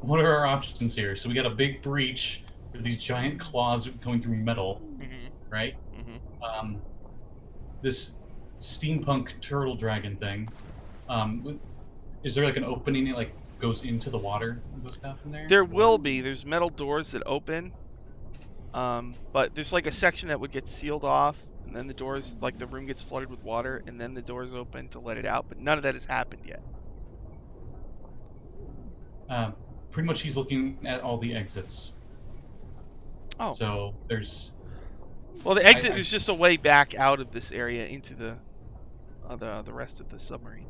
What are our options here? So we got a big breach with these giant claws going through metal, right? This steampunk turtle dragon thing. Is there like an opening that like goes into the water and goes down from there? There will be. There's metal doors that open. But there's like a section that would get sealed off, and then the doors, like the room gets flooded with water, and then the doors open to let it out. But none of that has happened yet. Pretty much he's looking at all the exits. Oh. So there's... Well, the exit is just a way back out of this area into the rest of the submarine.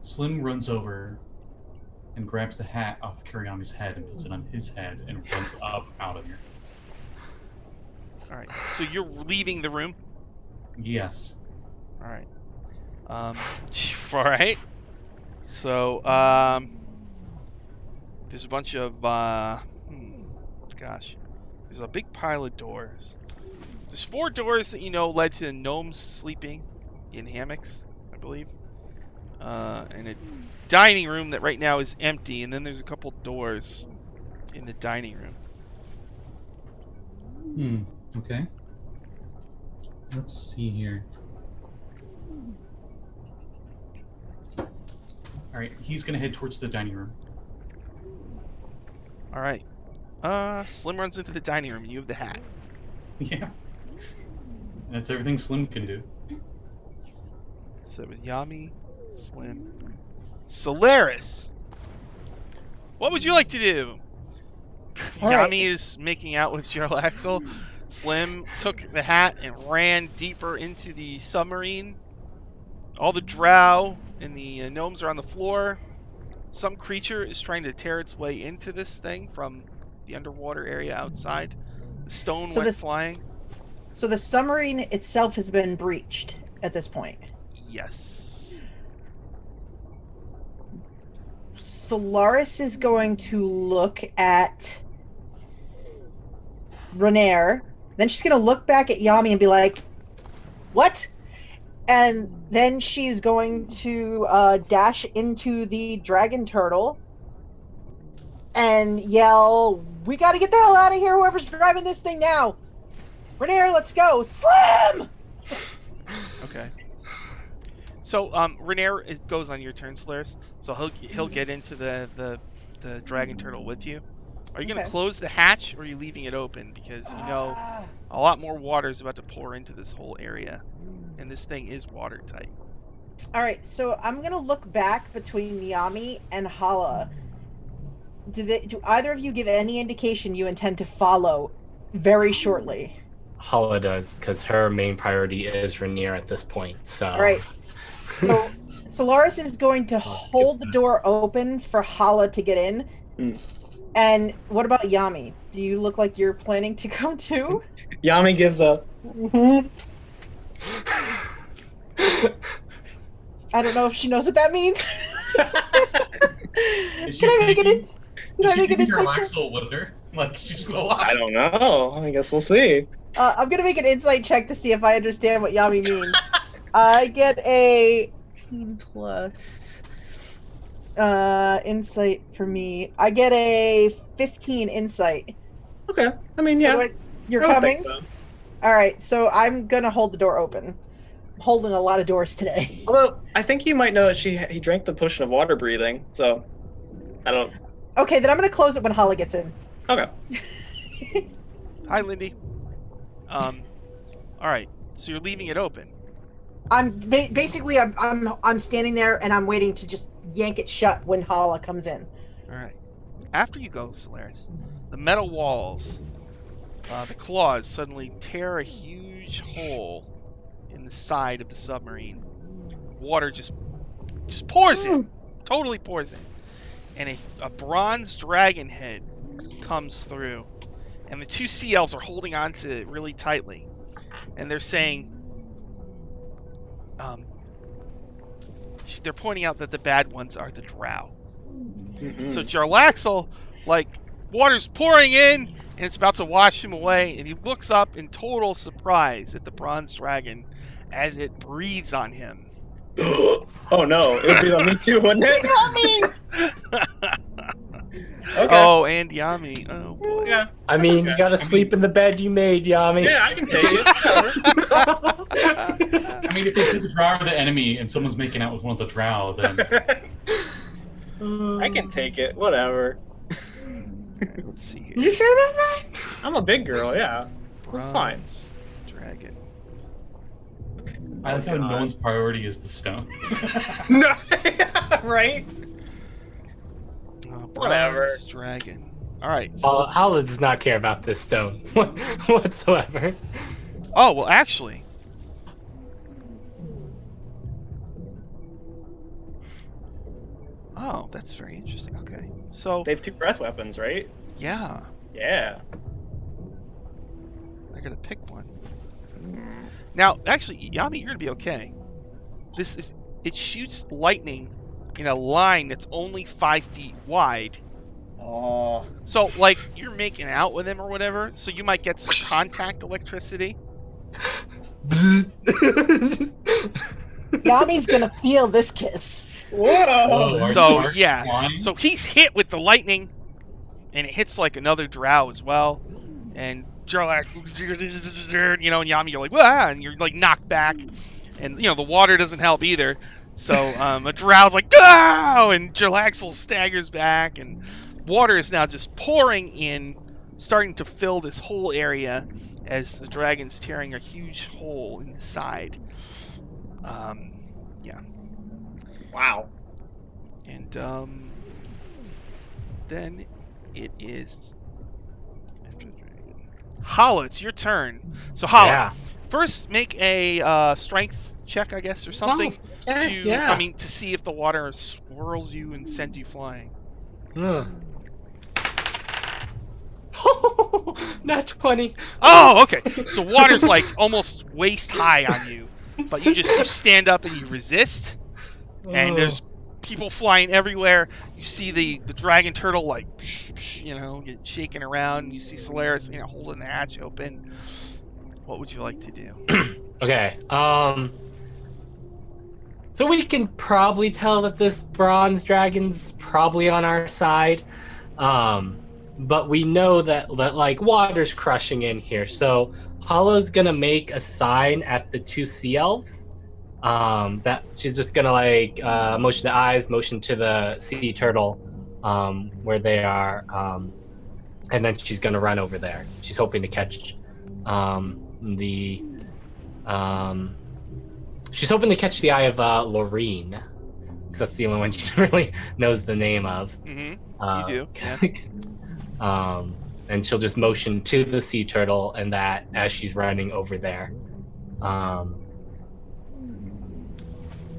Slim runs over and grabs the hat off Kiryami's head and puts it on his head and runs up out of here. All right. So you're leaving the room? Yes. All right. All right. So, there's a bunch of, gosh, there's a big pile of doors. There's 4 doors that led to gnomes sleeping in hammocks, I believe. And a dining room that right now is empty, and then there's a couple doors in the dining room. Okay. Let's see here. All right, he's gonna head towards the dining room. All right. Slim runs into the dining room, and you have the hat. Yeah. That's everything Slim can do. So it was Yami, Slim, Solaris. What would you like to do? All Yami right. is making out with Jarlaxle. Slim took the hat and ran deeper into the submarine. All the drow and the gnomes are on the floor. Some creature is trying to tear its way into this thing from the underwater area outside. The stone went flying. So the submarine itself has been breached at this point. Yes. Solaris is going to look at Renair. Then she's going to look back at Yami and be like, what? And then she's going to dash into the dragon turtle and yell, we got to get the hell out of here, whoever's driving this thing now. Renair, let's go. Slam! Okay. So, Renair goes on your turn, Solaris. So he'll get into the dragon turtle with you. Are you going to close the hatch, or are you leaving it open? Because you know a lot more water is about to pour into this whole area, and this thing is watertight. All right, so I'm going to look back between Yami and Hala. Do either of you give any indication you intend to follow very shortly? Hala does, because her main priority is Rainier at this point. So. All right. So Solaris is going to hold the door open for Hala to get in. Mm. And what about Yami? Do you look like you're planning to come too? Yami gives a. I don't know if she knows what that means. Is Can I make it? Is she Make it taking insight Jarlaxle with her? Like, she's gonna watch. I don't know. I guess we'll see. I'm gonna make an insight check to see if I understand what Yami means. I get a 18 plus insight for me. I get a 15 insight. Okay. I mean, yeah. So you're I would coming? think so. All right, so I'm gonna hold the door open. I'm holding a lot of doors today. Although I think you might know that he drank the potion of water breathing, so I don't. Okay, then I'm gonna close it when Hala gets in. Okay. Hi, Lindy. All right. So you're leaving it open. I'm basically I'm standing there and I'm waiting to just yank it shut when Hala comes in. All right. After you go, Solaris, the metal walls, the claws suddenly tear a huge hole in the side of the submarine. Water just pours in, totally pours in, and a bronze dragon head comes through, and the two sea elves are holding on to it really tightly, and they're saying, they're pointing out that the bad ones are the drow. Mm-hmm. So Jarlaxle, like, water's pouring in, and it's about to wash him away, and he looks up in total surprise at the bronze dragon as it breathes on him. Oh no, it would be on me too, wouldn't it? Okay. Oh, and Yami. Oh boy. Yeah. I mean, you gotta sleep in the bed you made, Yami. Yeah, I can take it. I mean, if they say the drow are the enemy and someone's making out with one of the drow, then I can take it. Whatever. Let's see here. You sure about that? I'm a big girl. Yeah. We're fine. Bronze dragon. I like how no one's priority is the stone. No. Right. Whatever. Bronze dragon. All right. So Hala does not care about this stone whatsoever. oh well, actually. Oh, that's very interesting. Okay. So They have 2 breath weapons, right? yeah, Yeah. they're gonna pick one. Now, actually, Yami, you're gonna be okay. It shoots lightning in a line that's only 5 feet wide. Oh. So, like, you're making out with him or whatever, so you might get some contact electricity. Yami's gonna feel this kiss. Whoa. Oh, our So, sparks yeah. flying? So he's hit with the lightning, and it hits, like, another drow as well. And Jarlaxle, you know, and Yami, you're like, wah, and you're, like, knocked back. And, you know, the water doesn't help either. So, a drow's like, no! And Jarlaxle staggers back, and water is now just pouring in, starting to fill this whole area as the dragon's tearing a huge hole in the side. Yeah. Wow. And, then it is... Hala, it's your turn. So, Hala, Yeah. first make a strength check, I guess, or something. Yeah. To see if the water swirls you and sends you flying. Not 20. Oh, okay. So water's like almost waist high on you, But you stand up and you resist, and there's people flying everywhere. You see the dragon turtle like, get shaking around. You see Solaris, holding the hatch open. What would you like to do? Okay. So we can probably tell that this bronze dragon's probably on our side. But we know that like water's crushing in here. So Hollow's gonna make a sign at the two sea elves. That she's just gonna like motion the eyes, motion to the sea turtle, where they are, and then she's gonna run over there. She's hoping to catch she's hoping to catch the eye of Lorene, because that's the only one she really knows the name of. Mm-hmm. You do. Yeah. And she'll just motion to the sea turtle, and that as she's running over there. And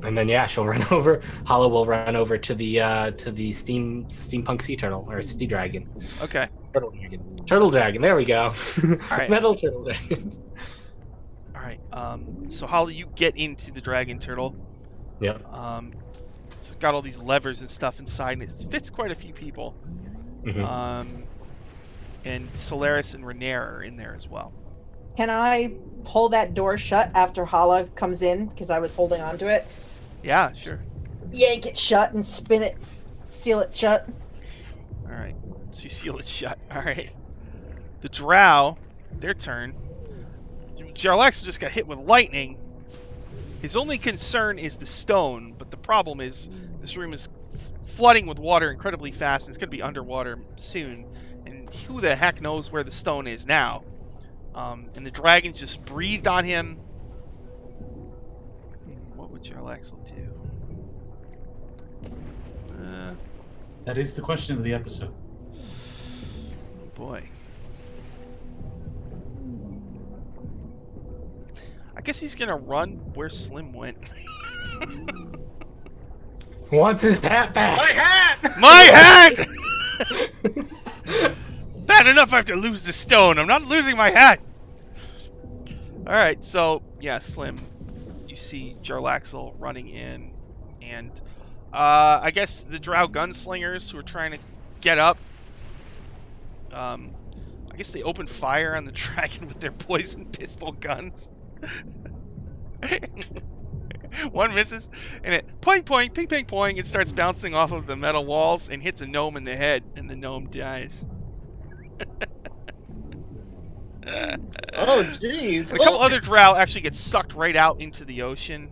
then she'll run over. Hollow will run over to the steampunk sea turtle or sea dragon. Okay. Turtle dragon. There we go. All right. Metal turtle dragon. All right. So Hollow, you get into the dragon turtle. Yep. It's got all these levers and stuff inside, and it fits quite a few people. Mm-hmm. And Solaris and Renair are in there as well. Can I pull that door shut after Hala comes in? Because I was holding on to it. Yeah, sure. Yank it shut and spin it, seal it shut. All right. So you seal it shut. All right. The Drow, their turn. Jarlaxle just got hit with lightning. His only concern is the stone, but the problem is this room is flooding with water incredibly fast, and it's going to be underwater soon. And who the heck knows where the stone is now? And the dragon just breathed on him. What would Jarlaxle do? That is the question of the episode. Oh boy. I guess he's gonna run where Slim went. Wants his hat back. My hat! My hat! Bad enough I have to lose the stone. I'm not losing my hat. Alright, so, yeah, Slim. You see Jarlaxle running in. And, I guess the Drow gunslingers who are trying to get up. I guess they open fire on the dragon with their poison pistol guns. One misses, and it point, ping, ping, poing. It starts bouncing off of the metal walls and hits a gnome in the head, and the gnome dies. Oh, jeez. A couple other drow actually get sucked right out into the ocean.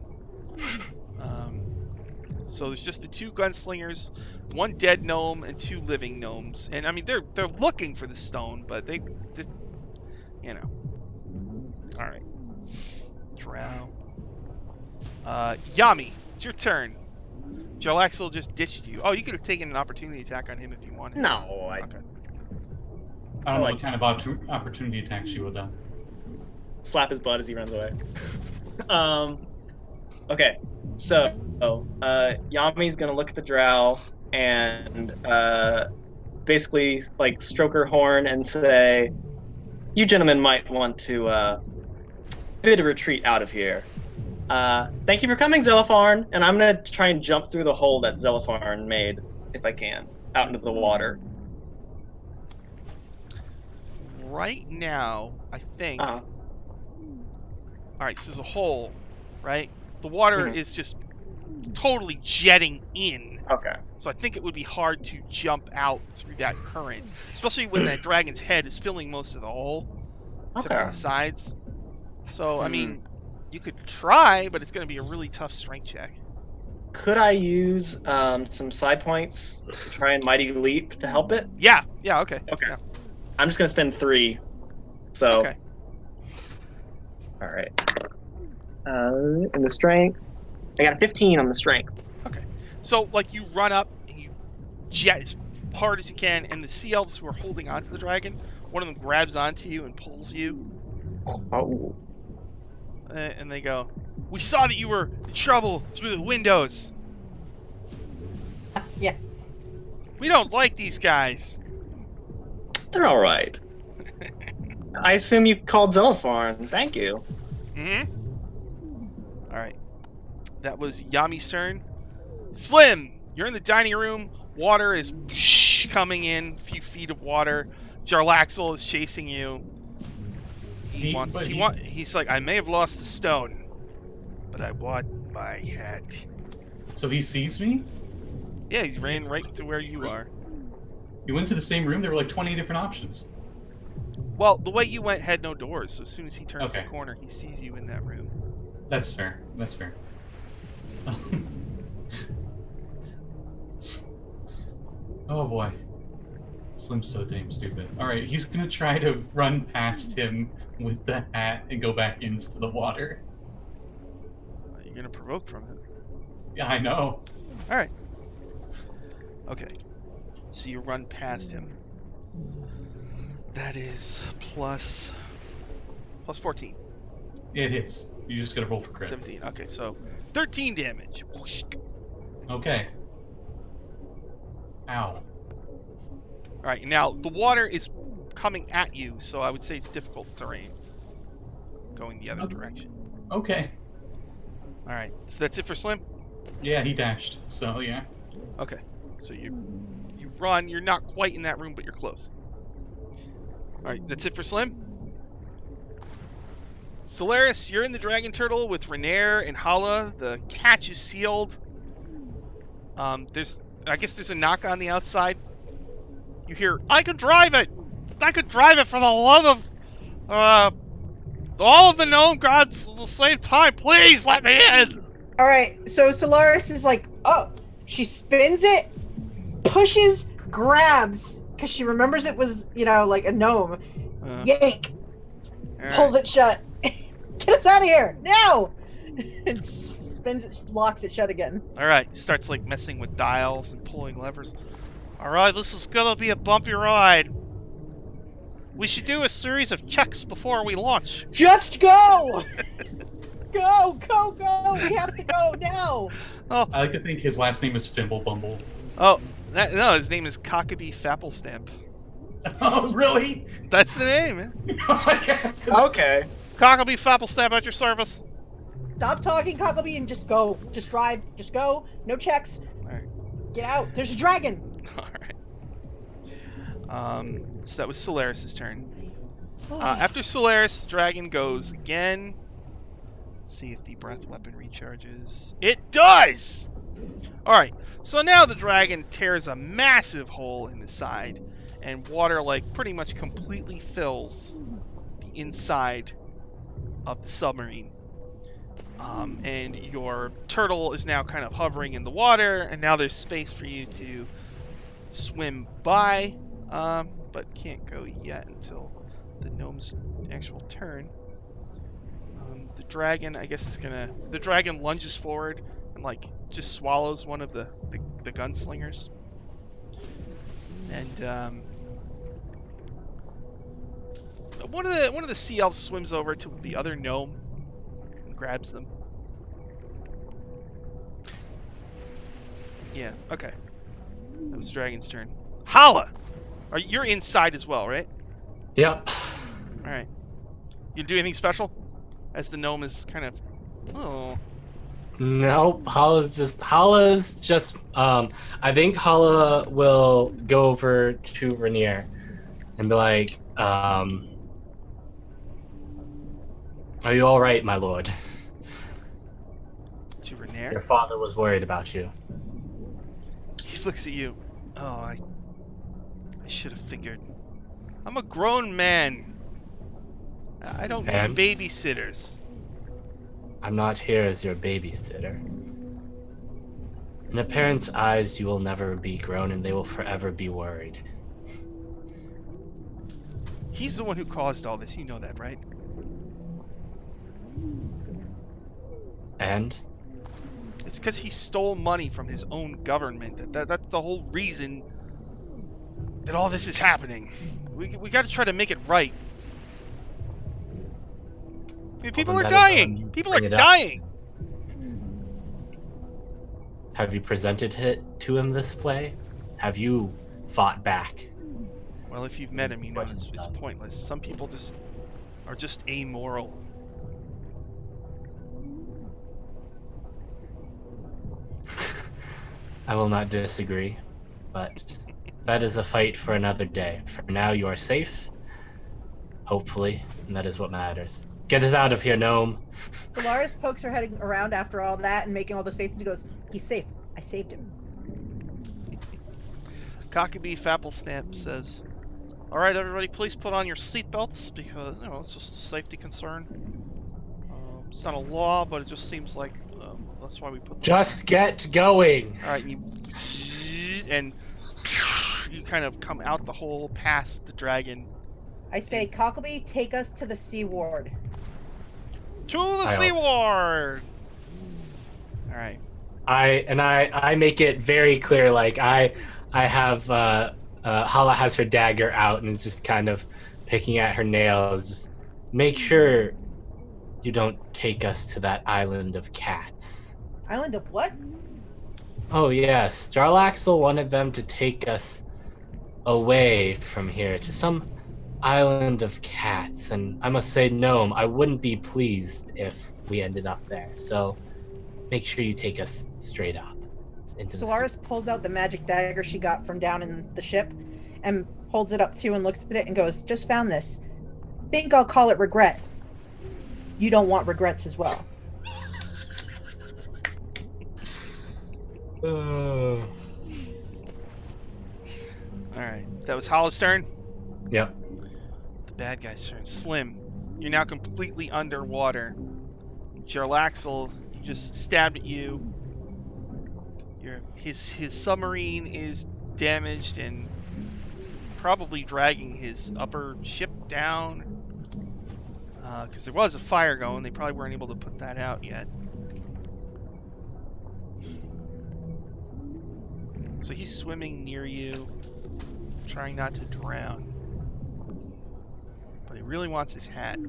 So there's just the two gunslingers, one dead gnome, and two living gnomes. And I mean, they're looking for the stone, but they you know. All right, drow. Yami, it's your turn. Jarlaxle just ditched you. Oh, you could have taken an opportunity attack on him if you wanted. No, Okay. I don't know what kind of opportunity attack she would have done. slap his butt as he runs away. Okay, so Yami's gonna look at the drow and basically like stroke her horn and say, "You gentlemen might want to bid a retreat out of here. Thank you for coming, Zelipharn." And I'm gonna try and jump through the hole that Zelipharn made, if I can, out into the water. Right now, I think. Uh-huh. All right, so there's a hole, right? The water Mhm. is just totally jetting in. Okay. So I think it would be hard to jump out through that current, especially when that dragon's head is filling most of the hole, except for Okay. the sides. So, I mean, you could try, but it's going to be a really tough strength check. Could I use some side points to try and mighty leap to help it? Yeah, okay. Okay. Yeah. I'm just gonna spend 3. So. Okay. All right. In the strength, I got a 15 on the strength. So, like, you run up and you jet as hard as you can, and the sea elves who are holding onto the dragon, one of them grabs onto you and pulls you, Oh. and they go, "We saw that you were in trouble through the windows. Yeah. We don't like these guys." They're all right. I assume you called Zelipharn. Thank you. Mm-hmm. That was Yami's turn. Slim, you're in the dining room. Water is coming in, a few feet of water. Jarlaxle is chasing you. He's like, I may have lost the stone, but I want my hat. So he sees me? Yeah, he ran right to where you are. You went to the same room? There were like 20 different options. Well, the way you went had no doors, so as soon as he turns Okay. the corner, he sees you in that room. That's fair. That's fair. Oh boy. Slim's so damn stupid. Alright, he's gonna try to run past him with the hat and go back into the water. You're gonna provoke from it. Yeah, I know. Alright. Okay. So you run past him. That is plus 14. It hits. You just gotta roll for crit. 17. Okay, so 13 damage. Whoosh. Okay. Ow. Alright, now the water is coming at you, so I would say it's difficult terrain. Going the other direction. Okay. Alright, so that's it for Slim? Yeah, he dashed. So yeah. Okay. So you run, you're not quite in that room, but you're close. Alright, that's it for Slim. Solaris, you're in the Dragon Turtle with Renair and Hala. The catch is sealed. I guess there's a knock on the outside. You hear, I could drive it! I could drive it for the love of all of the gnome gods at the same time. Please let me in! All right, so Solaris is like, oh, she spins it, pushes, grabs, because she remembers it was, like a gnome. Yank, Alright. pulls it shut. Get us out of here now! And spins it, locks it shut again. Alright, starts like messing with dials and pulling levers. Alright, this is gonna be a bumpy ride. We should do a series of checks before we launch. Just go! Go! We have to go now! Oh, I like to think his last name is Fimblebumble. no, his name is Cockaby Fapplestamp. Oh, really? That's the name, man. Oh my god. Okay. Cockaby Fapplestamp at your service. Stop talking, Cockleby, and just go. Just drive. Just go. No checks. Alright. Get out. There's a dragon. Alright. So that was Solaris' turn. After Solaris, the dragon goes again. Let's see if the breath weapon recharges. It does! Alright, so now the dragon tears a massive hole in the side, and water pretty much completely fills the inside of the submarine. And your turtle is now kind of hovering in the water, and now there's space for you to swim by, but can't go yet until the gnome's actual turn. The dragon, I guess, the dragon lunges forward and just swallows one of the gunslingers. And one of the sea elves swims over to the other gnome and grabs them. Yeah, okay. That was the dragon's turn. Hala! You're inside as well, right? Yep. Alright. You do anything special? As the gnome is kind of... Oh. Nope. Hala's just I think Hala will go over to Rainier and be like, are you alright, my lord? To Rainier? Your father was worried about you. He looks at you. Oh, I should have figured. I'm a grown man. I don't need And? babysitters. I'm not here as your babysitter. In a parent's eyes, you will never be grown and they will forever be worried. He's the one who caused all this. You know that, right? And? It's because he stole money from his own government. That's the whole reason that all this is happening. We got to try to make it right. I mean, people then are that is on dying. you. People are Bring it up. dying. Have you presented it to him this way? Have you fought back? Well, if you've met him, you know it's pointless. Some people are just amoral. I will not disagree, but that is a fight for another day. For now, you are safe, hopefully, and that is what matters. Get us out of here, gnome. Solaris pokes her head around after all that and making all those faces and goes, he's safe. I saved him. Cockabee Fapplestamp says, "All right, everybody, please put on your seatbelts because it's just a safety concern. It's not a law, but it just seems like that's why we put them Just get going." on. All right, and you kind of come out the hole past the dragon. I say, Cockleby, take us to the Sea Ward. To the Sea Ward! All right. I make it very clear, like I have Hala has her dagger out and is just kind of picking at her nails. Just make sure you don't take us to that island of cats. Island of what? Oh yes, Jarlaxle wanted them to take us away from here to some island of cats, and I must say, gnome, I wouldn't be pleased if we ended up there. So make sure you take us straight up into Solaris pulls out the magic dagger she got from down in the ship and holds it up too and looks at it and goes, just found this. Think I'll call it regret. You don't want regrets as well. All right, that was Hala's turn. Yep. The bad guy's turn. Slim, you're now completely underwater. Jarlaxle, he just stabbed at you. His submarine is damaged and probably dragging his upper ship down. Because there was a fire going, they probably weren't able to put that out yet. So he's swimming near you, trying not to drown. But he really wants his hat.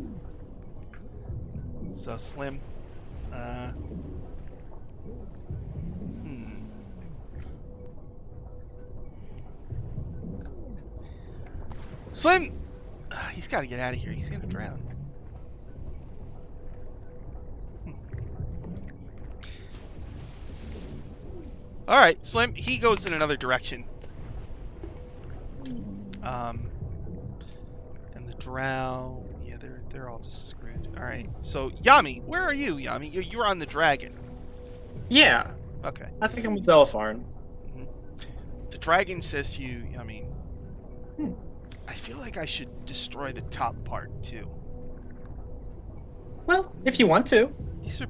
So Slim, Slim, he's got to get out of here. He's gonna drown. All right, Slim. He goes in another direction. And the drow, yeah, they're all just screwed. All right. So Yami, where are you, Yami? You're on the dragon. Yeah, Okay. I think I'm with Zelfarn. The dragon says to you, Yami, I feel like I should destroy the top part too. Well, if you want to. These are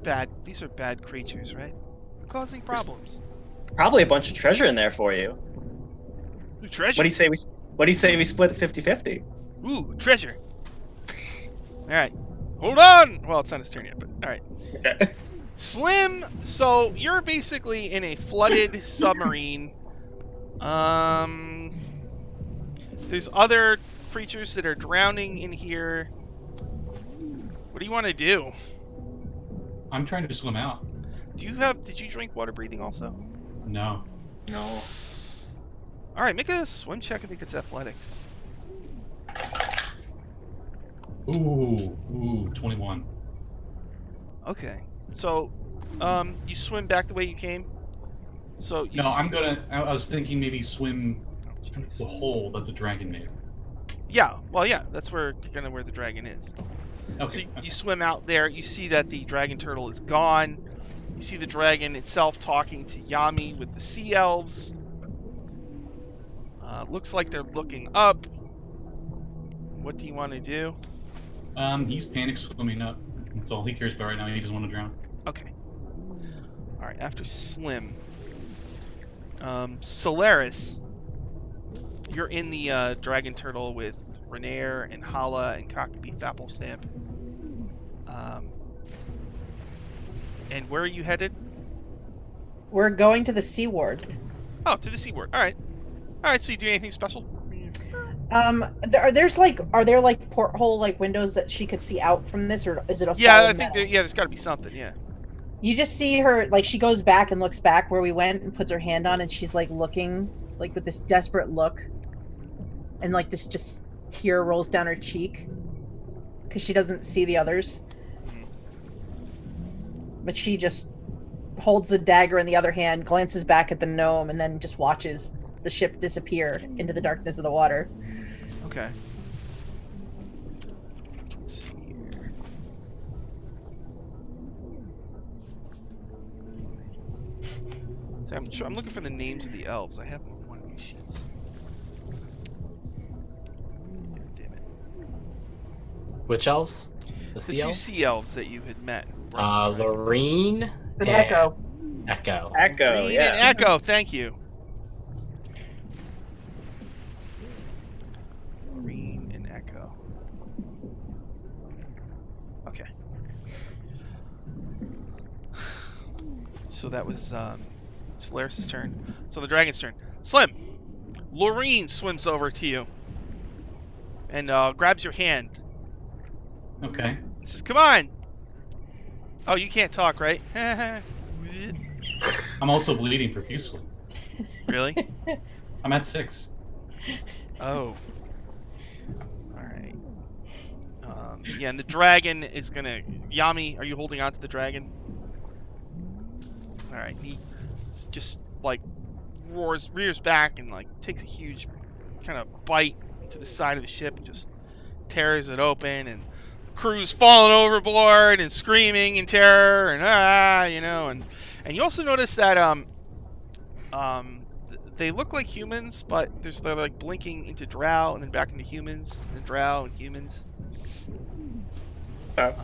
bad creatures, right? They're causing problems. Probably a bunch of treasure in there for you. Ooh, treasure. What do you say we split it 50-50? Ooh, treasure. All right. Hold on. Well, it's not his turn yet, but all right. Okay. Slim, so you're basically in a flooded submarine. There's other creatures that are drowning in here. What do you want to do? I'm trying to swim out. Did you drink water breathing also? No. No. All right, make a swim check. I think it's athletics. Ooh, 21. Okay. So, you swim back the way you came? So you No, I was thinking maybe swim Oh, jeez. the hole that the dragon made. Yeah, well, yeah, that's where the dragon is. Okay. So you swim out there. You see that the dragon turtle is gone. You see the dragon itself talking to Yami with the sea elves. Looks like they're looking up. What do you want to do? He's panic swimming up. That's all he cares about right now. He doesn't want to drown. Okay. All right. After Slim, Solaris, you're in the dragon turtle with Renair and Hala and Cockabee Fapplestamp. And where are you headed? We're going to the Sea Ward. Oh, to the seaward. All right. All right. So you do anything special? Are there like porthole like windows that she could see out from this, or is it a Yeah, solid I think metal? there's got to be something. Yeah. You just see her, like, she goes back and looks back where we went and puts her hand on, and she's like looking like with this desperate look, and like this just tear rolls down her cheek because she doesn't see the others, but she just holds the dagger in the other hand, glances back at the gnome, and then just watches the ship disappear into the darkness of the water. Okay. Let's see here. So I'm looking for the names of the elves. I have them on one of these sheets. Damn it. Which elves? The The sea two elves? sea elves that you had met. Lorene An and echo. Echo. Echo, Green yeah. and Echo, thank you. Green and Echo. Okay. So that was Solaris' turn. So the dragon's turn. Slim! Lorene swims over to you and grabs your hand. Okay. Says, "Come on!" Oh, you can't talk, right? I'm also bleeding profusely. Really? I'm at 6. Oh. Alright. Yeah, and the dragon is gonna... Yami, are you holding on to the dragon? Alright, he just, like, rears back and, like, takes a huge kind of bite into the side of the ship and just tears it open, and the crew's falling overboard and screaming in terror and, you know, and you also notice that, they look like humans, but they're like blinking into drow and then back into humans, and then drow and humans. Oh.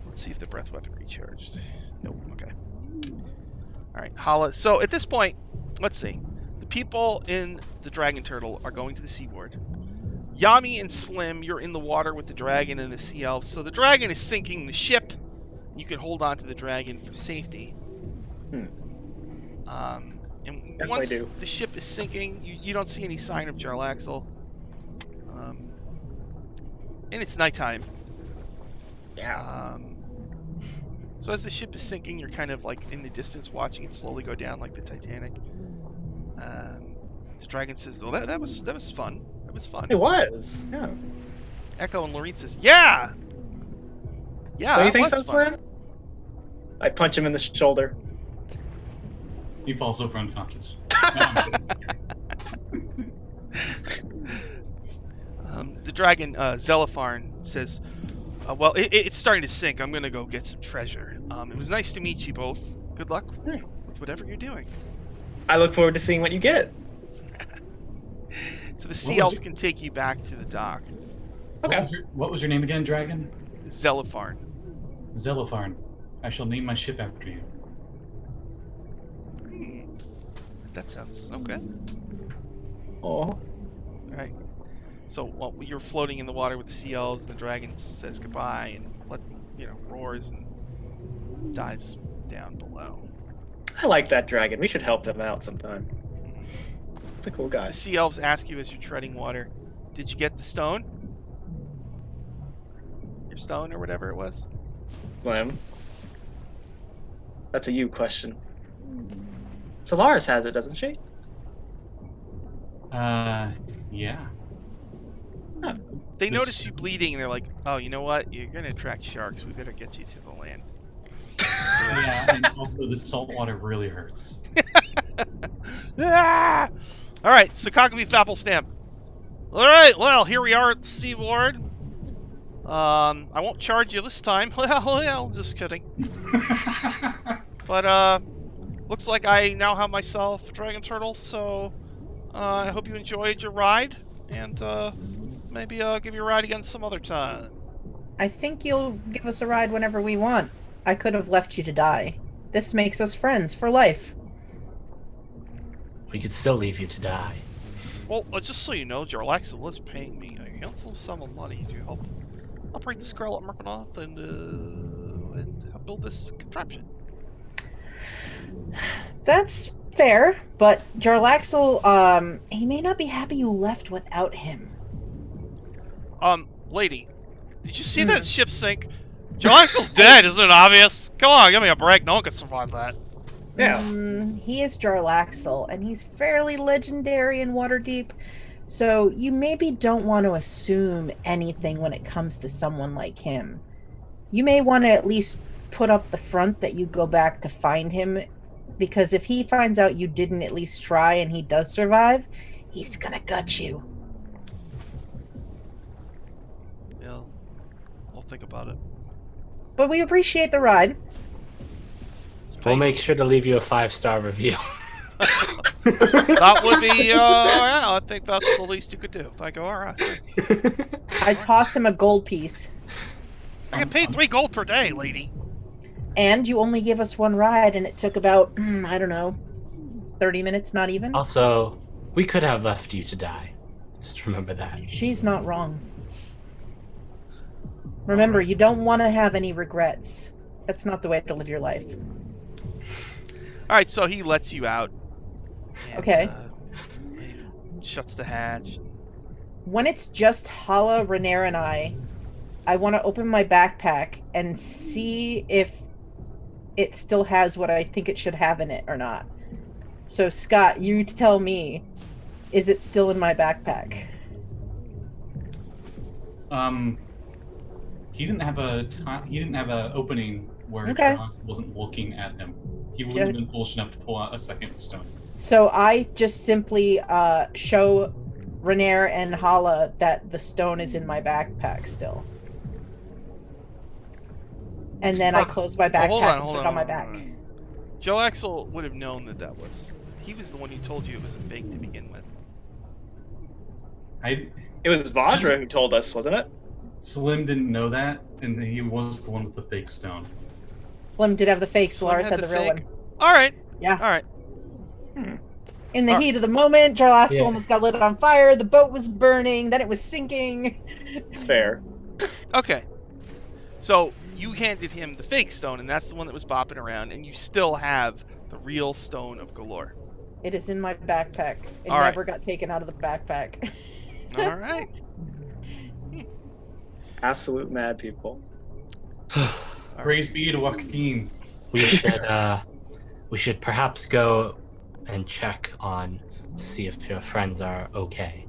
Let's see if the breath weapon recharged. Nope. Okay. All right, Hala. So at this point, let's see. The people in the dragon turtle are going to the seaboard. Yami and Slim, you're in the water with the dragon and the sea elves. So the dragon is sinking the ship. You can hold on to the dragon for safety. And Definitely once do. the ship is sinking, you don't see any sign of Jarlaxle. And it's nighttime. Yeah. So as the ship is sinking, you're kind of like in the distance watching it slowly go down like the Titanic. The dragon says, "Well, that was fun. That was fun." It was. Yeah. Echo and Lorene says, "Yeah. Yeah, Don't you that think was so, fun." Slim? I punch him in the shoulder. He falls over unconscious. The dragon, Zelipharn, says, "Well, it's starting to sink. I'm going to go get some treasure. It was nice to meet you both. Good luck with whatever you're doing." I look forward to seeing what you get. So the sea elves can take you back to the dock. Okay. What was your name again, dragon? Zelipharn. Zelipharn. I shall name my ship after you. That sounds okay. Oh. All right. So you're floating in the water with the sea elves, and the dragon says goodbye and roars and dives down below. I like that dragon. We should help him out sometime. It's a cool guy. The sea elves ask you as you're treading water, "Did you get the stone? Your stone or whatever it was?" Slim. That's a you question. Solaris has it, doesn't she? Yeah. Oh. They This- notice you bleeding, and they're like, "Oh, you know what? You're gonna attract sharks. We better get you to the land." Yeah, and also the salt water really hurts. Ah! All right, so Kagami Fapple Stamp. All right, well, here we are at the seaboard. I won't charge you this time. Well, just kidding. But looks like I now have myself a dragon turtle, so I hope you enjoyed your ride, and maybe I'll give you a ride again some other time. I think you'll give us a ride whenever we want. I could have left you to die. This makes us friends for life. We could still leave you to die. Well, just so you know, Jarlaxle was paying me a handsome sum of money to help operate the Scarlet Mercanoth and help build this contraption. That's fair, but Jarlaxle, he may not be happy you left without him. Lady, did you see that ship sink? Jarlaxle's dead, isn't it obvious? Come on, give me a break. No one can survive that. Yeah. He is Jarlaxle, and he's fairly legendary in Waterdeep, so you maybe don't want to assume anything when it comes to someone like him. You may want to at least put up the front that you go back to find him because if he finds out you didn't at least try and he does survive, he's gonna gut you. Yeah, I'll think about it. But we appreciate the ride. We'll make sure to leave you a 5-star review. That would be, yeah, I think that's the least you could do. Like, all right. I toss him a gold piece. I get paid 3 gold per day, lady. And you only give us one ride, and it took about, I don't know, 30 minutes, not even. Also, we could have left you to die. Just remember that. She's not wrong. Remember, you don't want to have any regrets. That's not the way to live your life. All right, so he lets you out. And, Okay. he shuts the hatch. When it's just Hala, Renair, and I want to open my backpack and see if it still has what I think it should have in it or not. So, Scott, you tell me, is it still in my backpack? He didn't have a opening where Okay. Jarlaxle wasn't looking at him. He wouldn't have been foolish enough to pull out a second stone. So I just simply show Renair and Hala that the stone is in my backpack still. And then I close my backpack and put it on my back. Jarlaxle would have known that was... He was the one who told you it was a fake to begin with. It was Vajra who told us, wasn't it? Slim didn't know that, and he was the one with the fake stone. Slim did have the fake, Slim Solaris had had the the real fake? one. All right. Yeah. All right. In the heat of the moment, Jarlaxle Yeah. almost got lit on fire, the boat was burning, then it was sinking. It's fair. Okay. So you handed him the fake stone, and that's the one that was bopping around, and you still have the real stone of Golorr. It is in my backpack. It All right. never got taken out of the backpack. All right. Absolute mad people. Praise be to Joaquin. We should perhaps go and check on to see if your friends are okay.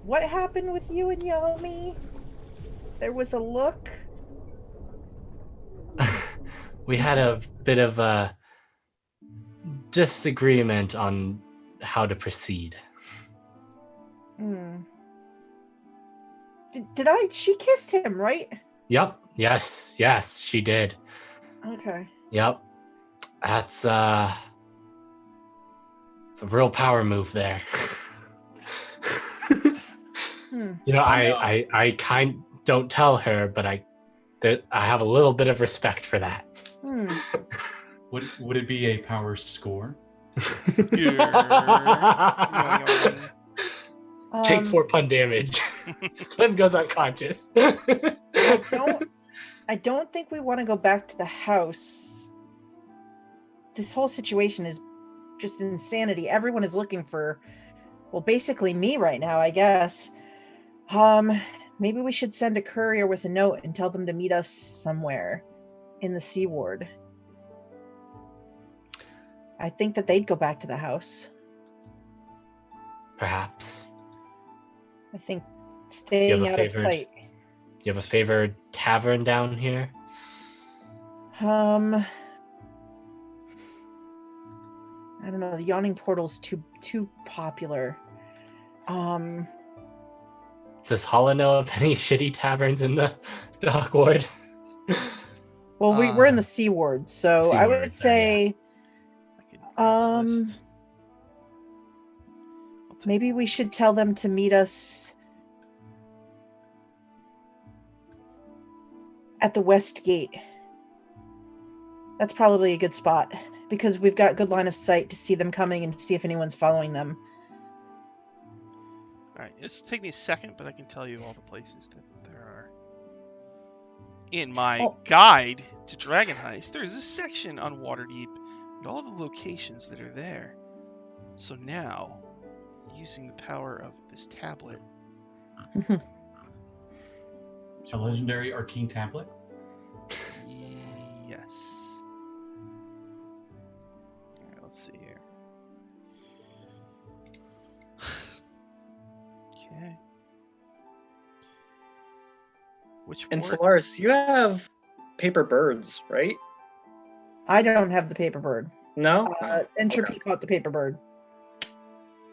What happened with you and Yomi? There was a look. We had a bit of a disagreement on how to proceed. She kissed him, right? Yep. Yes, she did. Okay. Yep. It's a real power move there. You know, I kind don't tell her, but I have a little bit of respect for that. Would it be a power score? Take 4 pun damage. Slim goes unconscious. I don't think we want to go back to the house. This whole situation is just insanity. Everyone is looking for, well, basically me right now, I guess. Maybe we should send a courier with a note and tell them to meet us somewhere in the Sea Ward. I think that they'd go back to the house. Perhaps. I think staying out of sight. You have a favorite tavern down here? I don't know. The Yawning Portal's too popular. Does Hala know of any shitty taverns in the Dock Ward? Well, we're in the Sea Ward, so I would say, maybe we should tell them to meet us at the West Gate. That's probably a good spot because we've got good line of sight to see them coming and see if anyone's following them. All right, it's take me a second, but I can tell you all the places that there are. In my guide to Dragon Heist, there's a section on Waterdeep and all the locations that are there. So now, using the power of this tablet, A legendary arcane tablet? yes. All right, let's see here. Okay. Which And ward? Solaris, you have paper birds, right? I don't have the paper bird. No? Entropy Okay. caught the paper bird.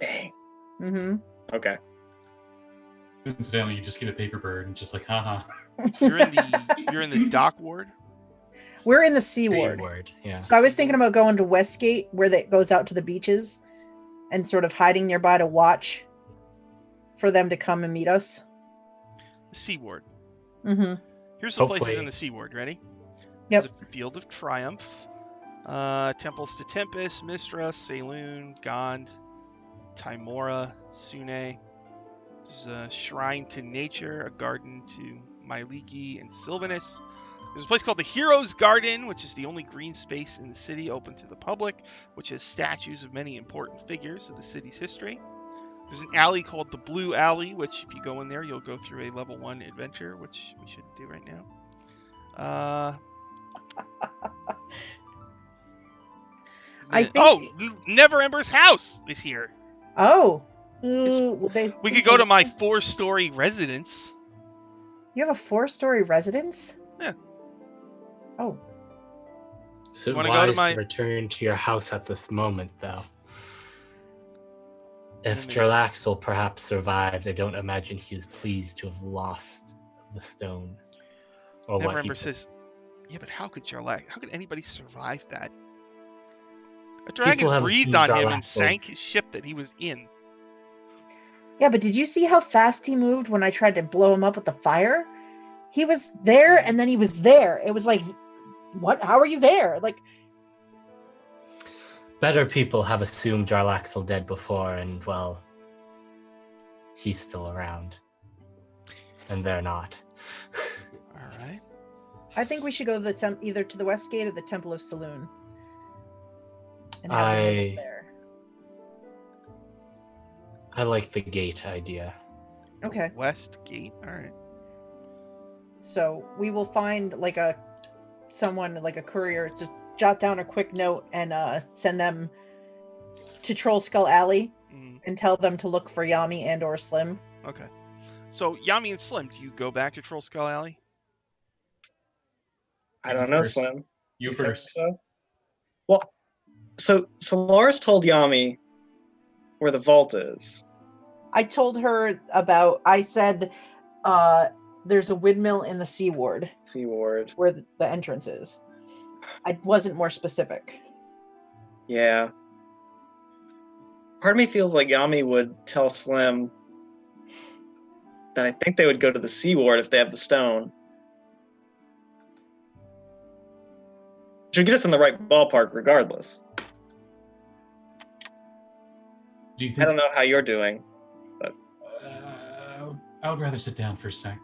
Dang. Mm-hmm. Okay. Incidentally, you just get a paper bird and just like, haha. You're in the dock ward. We're in the C ward. Word, yeah. So I was thinking about going to Westgate, where that goes out to the beaches, and sort of hiding nearby to watch for them to come and meet us. The Sea Ward. Mm-hmm. Here's the places Hopefully. in the Sea Ward. Ready? Yep. There's a Field of Triumph. Temples to Tempest, Mistra, Saloon, Gond, Timora, Sune. There's a Shrine to Nature, a garden to Myliki and Sylvanus. There's a place called the Heroes Garden, which is the only green space in the city open to the public, which has statues of many important figures of the city's history. There's an alley called the Blue Alley, which if you go in there, you'll go through a level 1 adventure, which we should do right now. I think. Never Ember's house is here. Oh. We could go to my 4-story residence. You have a 4-story residence? Yeah. Oh. Is it wanna go to wise my- to return to your house at this moment, though? If Let me- Jarlaxle perhaps survived, I don't imagine he was pleased to have lost the stone. Or Never what Ember he says, yeah, but how could anybody survive that? A dragon have breathed seen on him Jarlaxle. and sank his ship that he was in. Yeah, but did you see how fast he moved when I tried to blow him up with the fire? He was there and then he was there. It was like, what? How are you there? Like, Better people have assumed Jarlaxle dead before, and well, he's still around. And they're not. All right. I think we should go to the either to the West Gate or the Temple of Saloon. And have them meet there. I like the gate idea. Okay. West Gate. All right. So we will find like someone like a courier to jot down a quick note and send them to Troll Skull Alley and tell them to look for Yami and or Slim. Okay. So Yami and Slim, do you go back to Troll Skull Alley? I don't know, First. Slim. You think first. So? Well, so Lars told Yami where the vault is. I told her I said there's a windmill in the Sea Ward Sea Ward. where the entrance is. I wasn't more specific. Yeah. Part of me feels like Yami would tell Slim that I think they would go to the Sea Ward if they have the stone. Which would get us in the right ballpark regardless. Do you I think? don't know how you're doing. I would rather sit down for a sec.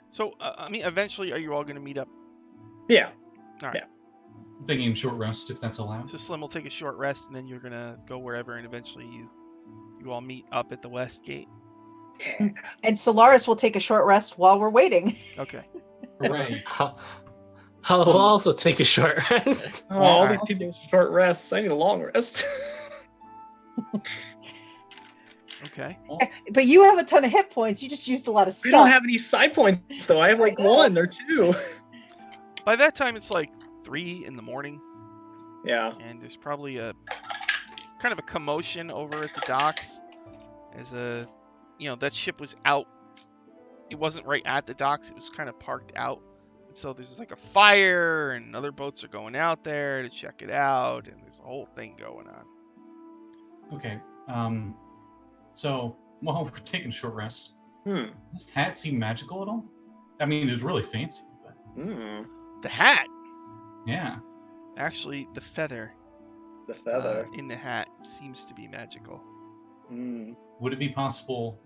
So, I mean, eventually, are you all going to meet up? Yeah. All right. Yeah. I'm thinking short rest, if that's allowed. So Slim will take a short rest, and then you're going to go wherever, and eventually you all meet up at the West Gate. And Solaris will take a short rest while we're waiting. Okay. Hooray. I'll also take a short rest. Oh, all these people with short rests. I need a long rest. Okay. But you have a ton of hit points. You just used a lot of I stuff. don't have any side points though. I have like I know. 1 or 2. By that time, it's like 3 in the morning, Yeah. and there's probably a kind of a commotion over at the docks. As that ship was out. It wasn't right at the docks. It was kind of parked out. And so there's like a fire, and other boats are going out there to check it out, and there's a whole thing going on. Okay. So while we're taking a short rest, Hmm. does this hat seem magical at all? I mean, it's really fancy, but Hmm. The hat, yeah. actually, the feather The feather. in the hat seems to be magical. Hmm. Would it be possible,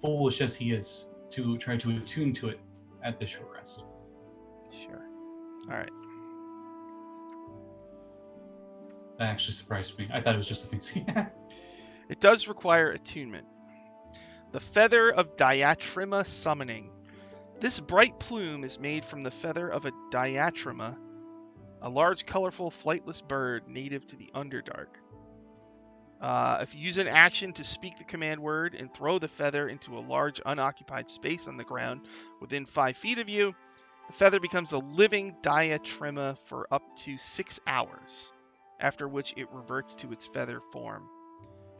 foolish as he is, to try to attune to it at this short rest? Sure. All right. That actually surprised me. I thought it was just a fancy hat. It does require attunement. The feather of Diatrima summoning. This bright plume is made from the feather of a Diatrima, a large, colorful, flightless bird native to the Underdark. If you use an action to speak the command word and throw the feather into a large unoccupied space on the ground within 5 feet of you, the feather becomes a living diatrima for up to 6 hours, after which it reverts to its feather form.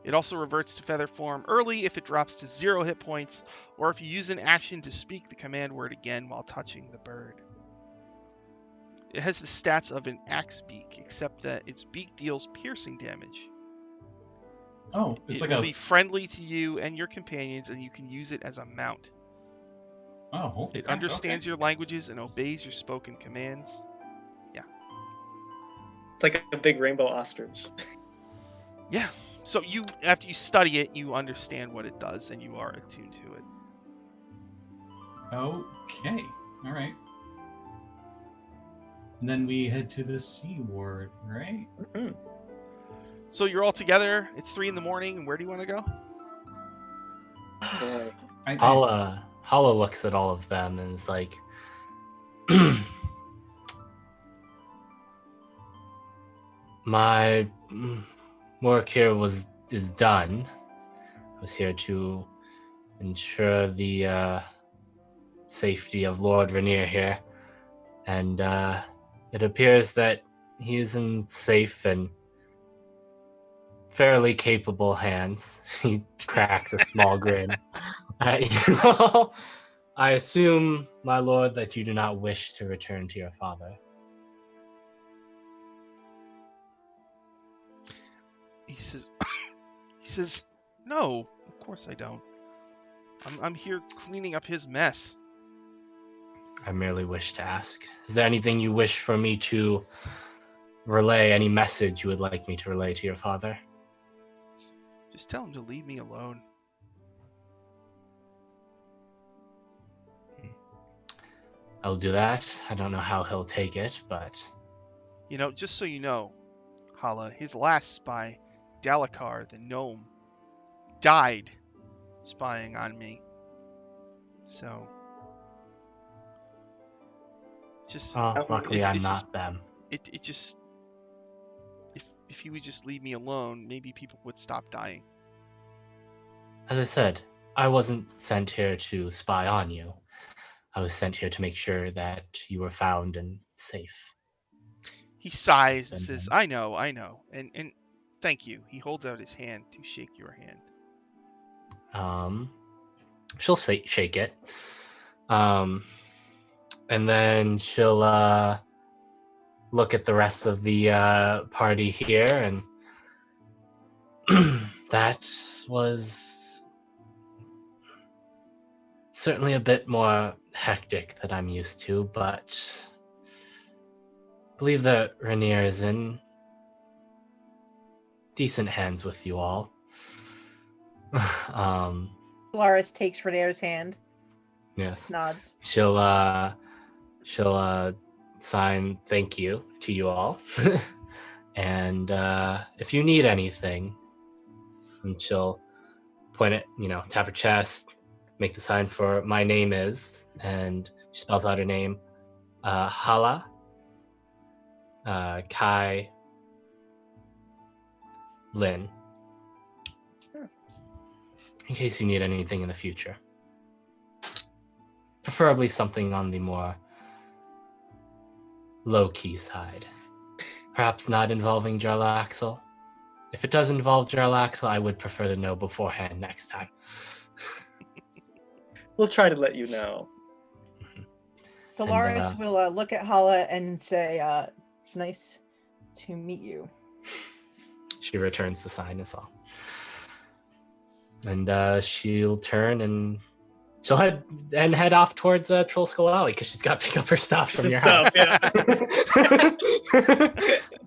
It also reverts to feather form early if it drops to 0 hit points, or if you use an action to speak the command word again while touching the bird. It has the stats of an axe beak, except that its beak deals piercing damage. Oh, it's It like will a. be friendly to you and your companions, and you can use it as a mount. Oh, holy It crap, understands okay. your languages and obeys your spoken commands. It's like a big rainbow ostrich. Yeah. So you, after you study it, you understand what it does, and you are attuned to it. Okay. All right. And then we head to the Sea Ward, right? Mhm. So you're all together. It's 3 a.m. And where do you want to go? Boy. Hala looks at all of them and is like, my work here is done. I was here to ensure the safety of Lord Rainier here, and it appears that he is in safe and fairly capable hands. He cracks a small grin at you all. I assume, my lord, that you do not wish to return to your father. He says, no, of course I don't. I'm here cleaning up his mess. I merely wish to ask. Is there anything you wish for me to relay, any message you would like me to relay to your father? Just tell him to leave me alone. I'll do that. I don't know how he'll take it, but... You know, just so you know, Hala, his last spy, Dalakar, the gnome, died spying on me. So... It's just... Oh, luckily I'm not them. It just... If he would just leave me alone, maybe people would stop dying. As I said, I wasn't sent here to spy on you. I was sent here to make sure that you were found and safe. He sighs and says, I know. And thank you. He holds out his hand to shake your hand. She'll shake it. And then she'll look at the rest of the party here, and that was certainly a bit more hectic than I'm used to, but I believe that Rainier is in decent hands with you all. Solaris takes Rainier's hand, Yes. nods. She'll sign thank you to you all. And if you need anything, and she'll point it, tap her chest, make the sign for my name is, and she spells out her name, Hala, Kai, Lynn. In case you need anything in the future. Preferably something on the more low-key side. Perhaps not involving Jarlaxle. If it does involve Jarlaxle, I would prefer to know beforehand next time. We'll try to let you know. Solaris will look at Hala and say, nice to meet you. She returns the sign as well. And she'll turn and she'll head off towards Troll Skull Alley because she's got to pick up her stuff from your house. Yeah.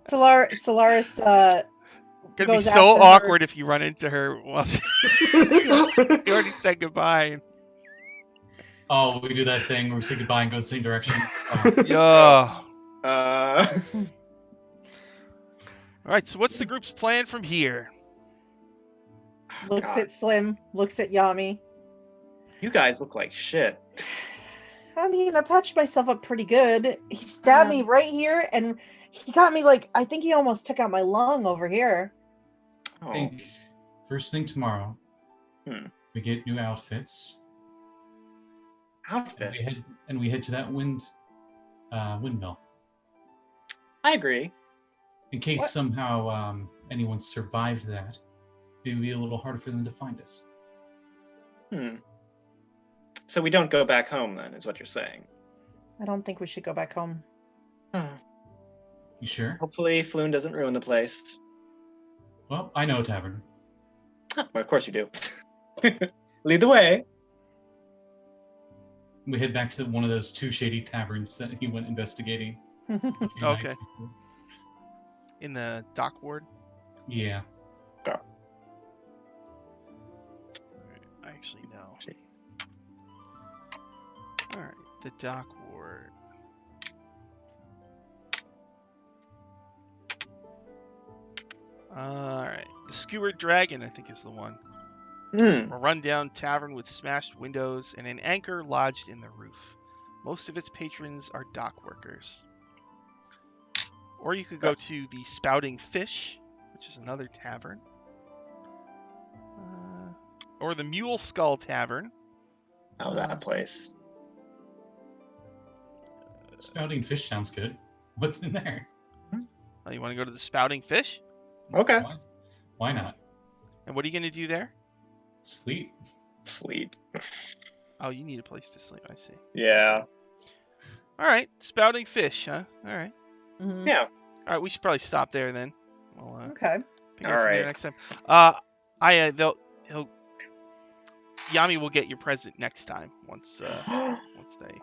Solaris Gonna be goes so after awkward if you run into her while you already said goodbye. Oh, we do that thing where we say goodbye and go the same direction. Yeah. Uh, All right. So what's the group's plan from here? looks God, at Slim, looks at Yami. you guys look like shit. I mean, I patched myself up pretty good. He stabbed me right here, and he got me I think he almost took out my lung over here. I think first thing tomorrow, Hmm. we get new outfits. Outfits. And we head to that windmill. I agree. In case What? somehow anyone survived that, it would be a little harder for them to find us. So we don't go back home then, is what you're saying. I don't think we should go back home. You sure? Hopefully Floon doesn't ruin the place. Well, I know a tavern. Well, of course you do. Lead the way. We head back to one of those 2 shady taverns that he went investigating. a few Okay. nights before. In the dock ward. Yeah. I actually know. All right, the dock ward. All right, the Skewered Dragon, I think, is the one. A rundown tavern with smashed windows and an anchor lodged in the roof. Most of its patrons are dock workers. Or you could go to the Spouting Fish, which is another tavern. Or the Mule Skull Tavern. Oh, that place. Spouting Fish sounds good. What's in there? Oh, you want to go to the Spouting Fish? Okay. Why not? And what are you going to do there? Sleep. Sleep. Oh, you need a place to sleep, I see. Yeah. All right, Spouting Fish, huh? All right. Mhm. Yeah. All right, we should probably stop there then. We'll Okay. pick it up All from there right. next time. Yami will get your present next time once they.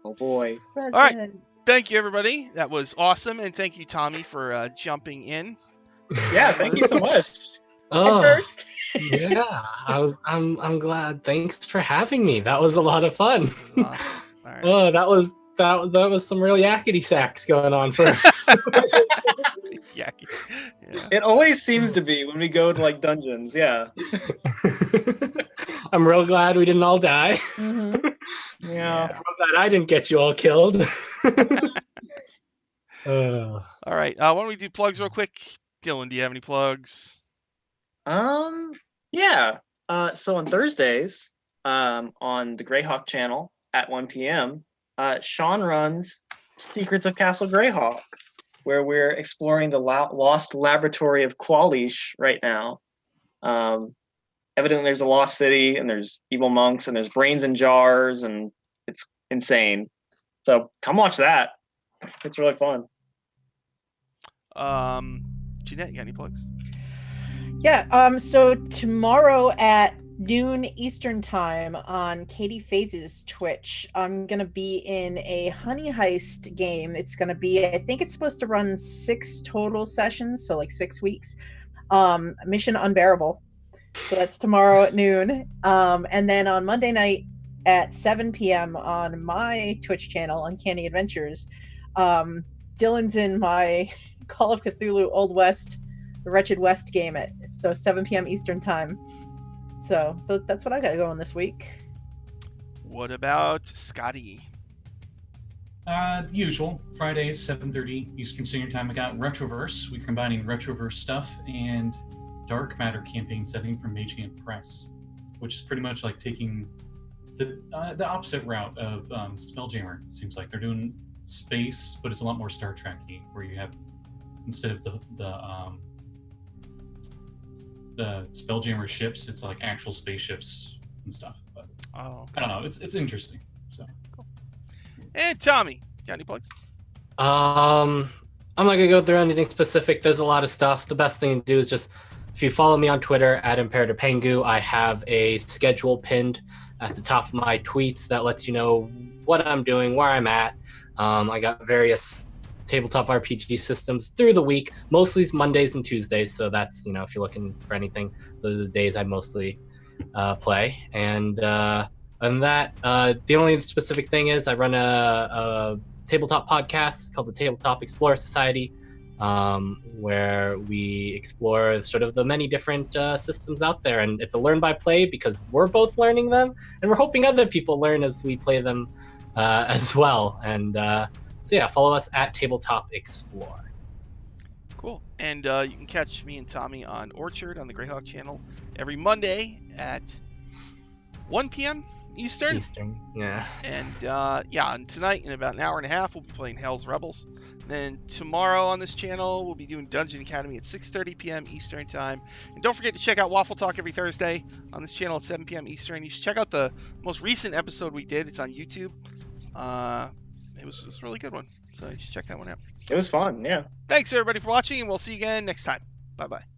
Oh boy. right. Present. Thank you, everybody. That was awesome, and thank you, Tommy, for jumping in. Yeah, thank you so much. Oh, First. yeah. I'm glad. Thanks for having me. That was a lot of fun. That was awesome. All right. Oh, that was some real yakety sacks going on for. Yeah. It always seems to be when we go to like dungeons. Yeah. I'm real glad we didn't all die. Mhm. Yeah. I'm real glad I didn't get you all killed. All right. Why don't we do plugs real quick? Dylan, do you have any plugs? Yeah. So on Thursdays, on the Greyhawk channel at 1 p.m., Sean runs Secrets of Castle Greyhawk, where we're exploring the lost laboratory of Qualish right now. Evidently there's a lost city, and there's evil monks, and there's brains in jars, and it's insane. So come watch that. It's really fun. Jeanette, you got any plugs? Yeah. So tomorrow at noon Eastern time on Katie Phase's Twitch, I'm gonna be in a Honey Heist game. It's gonna be, I think it's supposed to run 6 total sessions, so like 6 weeks. Mission Unbearable. So that's tomorrow at noon. And then on Monday night at 7 p.m. on my Twitch channel, Uncanny Adventures, Dylan's in my Call of Cthulhu Old West, the Wretched West game at 7 p.m. Eastern time. So that's what I got going this week. What about Scotty? The usual. Fridays, 7:30 Eastern Standard Time. I got Retroverse. We're combining Retroverse stuff and Dark Matter campaign setting from Mage Hand Press, which is pretty much like taking the opposite route of Spelljammer. It seems like they're doing space, but it's a lot more Star Trek-y, where you have, instead of the Spelljammer ships, it's like actual spaceships and stuff. But Oh, I don't know. It's interesting. So and Tommy, got any plugs? I'm not gonna go through anything specific. There's a lot of stuff. The best thing to do is just, if you follow me on Twitter at ImperativePengu, I have a schedule pinned at the top of my tweets that lets you know what I'm doing, where I'm at. I got various tabletop RPG systems through the week, mostly Mondays and Tuesdays. So that's, if you're looking for anything, those are the days I mostly play. And other than that, the only specific thing is I run a tabletop podcast called the Tabletop Explorer Society, where we explore sort of the many different systems out there. And it's a learn by play because we're both learning them, and we're hoping other people learn as we play them as well. And so yeah, follow us at Tabletop Explore. Cool. And you can catch me and Tommy on Orchard on the Greyhawk channel every Monday at 1 p.m. Eastern. Yeah. And tonight in about an hour and a half we'll be playing Hell's Rebels. Then tomorrow on this channel we'll be doing Dungeon Academy at 6:30 p.m. Eastern time. And don't forget to check out Waffle Talk every Thursday on this channel at 7 p.m. Eastern. You should check out the most recent episode we did. It's on YouTube. It was a really good one, so you should check that one out. It was fun, yeah. Thanks everybody for watching, and we'll see you again next time. Bye bye.